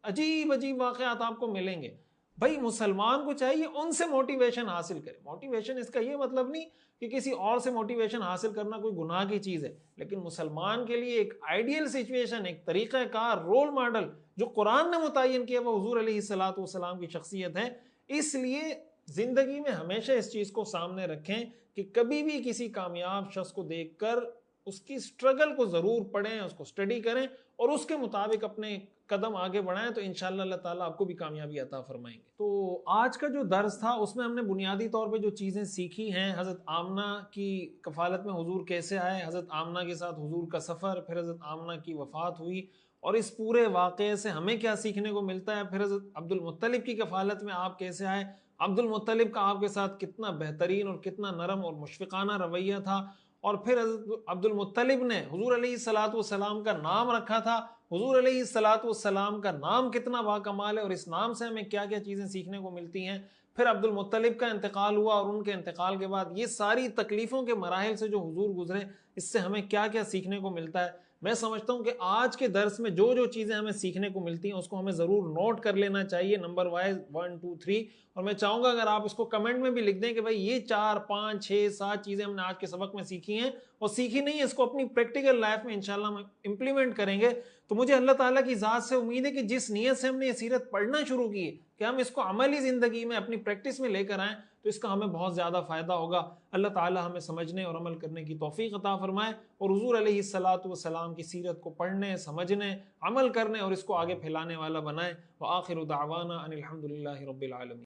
عجیب عجیب واقعات آپ کو ملیں گے. بھائی مسلمان کو چاہیے ان سے موٹیویشن حاصل کرے. موٹیویشن اس کا یہ مطلب نہیں کہ کسی اور سے موٹیویشن حاصل کرنا کوئی گناہ کی چیز ہے, لیکن مسلمان کے لیے ایک آئیڈیل سچویشن, ایک طریقہ کار, رول ماڈل جو قرآن نے متعین کیا وہ حضور علیہ الصلوۃ والسلام کی شخصیت ہے. اس لیے زندگی میں ہمیشہ اس چیز کو سامنے رکھیں کہ کبھی بھی کسی کامیاب شخص کو دیکھ کر اس کی سٹرگل کو ضرور پڑھیں, اس کو سٹڈی کریں, اور اس کے مطابق اپنے قدم آگے بڑھائیں, تو انشاءاللہ اللہ تعالیٰ آپ کو بھی کامیابی عطا فرمائیں گے. تو آج کا جو درس تھا اس میں ہم نے بنیادی طور پہ جو چیزیں سیکھی ہیں, حضرت آمنہ کی کفالت میں حضور کیسے آئے, حضرت آمنہ کے ساتھ حضور کا سفر, پھر حضرت آمنہ کی وفات ہوئی, اور اس پورے واقعے سے ہمیں کیا سیکھنے کو ملتا ہے, پھر حضرت عبد المطلب کی کفالت میں آپ کیسے آئے, عبد المطلب کا آپ کے ساتھ کتنا بہترین اور کتنا نرم اور مشفقانہ رویہ تھا, اور پھر حضرت عبد المطلب نے حضور علیہ الصلوۃ والسلام کا نام رکھا تھا. حضور علیہ الصلوۃ والسلام کا نام کتنا باکمال ہے, اور اس نام سے ہمیں کیا کیا چیزیں سیکھنے کو ملتی ہیں. پھر عبد المطلب کا انتقال ہوا, اور ان کے انتقال کے بعد یہ ساری تکلیفوں کے مراحل سے جو حضور گزرے, اس سے ہمیں کیا کیا سیکھنے کو ملتا ہے. میں سمجھتا ہوں کہ آج کے درس میں جو جو چیزیں ہمیں سیکھنے کو ملتی ہیں اس کو ہمیں ضرور نوٹ کر لینا چاہیے, نمبر وائز 1 2 3, اور میں چاہوں گا اگر آپ اس کو کمنٹ میں بھی لکھ دیں کہ بھائی یہ 4 5 6 7 چیزیں ہم نے آج کے سبق میں سیکھی ہیں, اور سیکھی نہیں ہے اس کو اپنی پریکٹیکل لائف میں انشاءاللہ ہم امپلیمنٹ کریں گے. تو مجھے اللہ تعالیٰ کی ذات سے امید ہے کہ جس نیت سے ہم نے یہ سیرت پڑھنا شروع کی ہے کہ ہم اس کو عملی زندگی میں اپنی پریکٹس میں لے کر آئیں, تو اس کا ہمیں بہت زیادہ فائدہ ہوگا. اللہ تعالیٰ ہمیں سمجھنے اور عمل کرنے کی توفیق عطا فرمائے, اور حضور علیہ الصلوۃ والسلام کی سیرت کو پڑھنے, سمجھنے, عمل کرنے اور اس کو آگے پھیلانے والا بنائے. وآخر دعوانا ان الحمد للہ رب العالمین.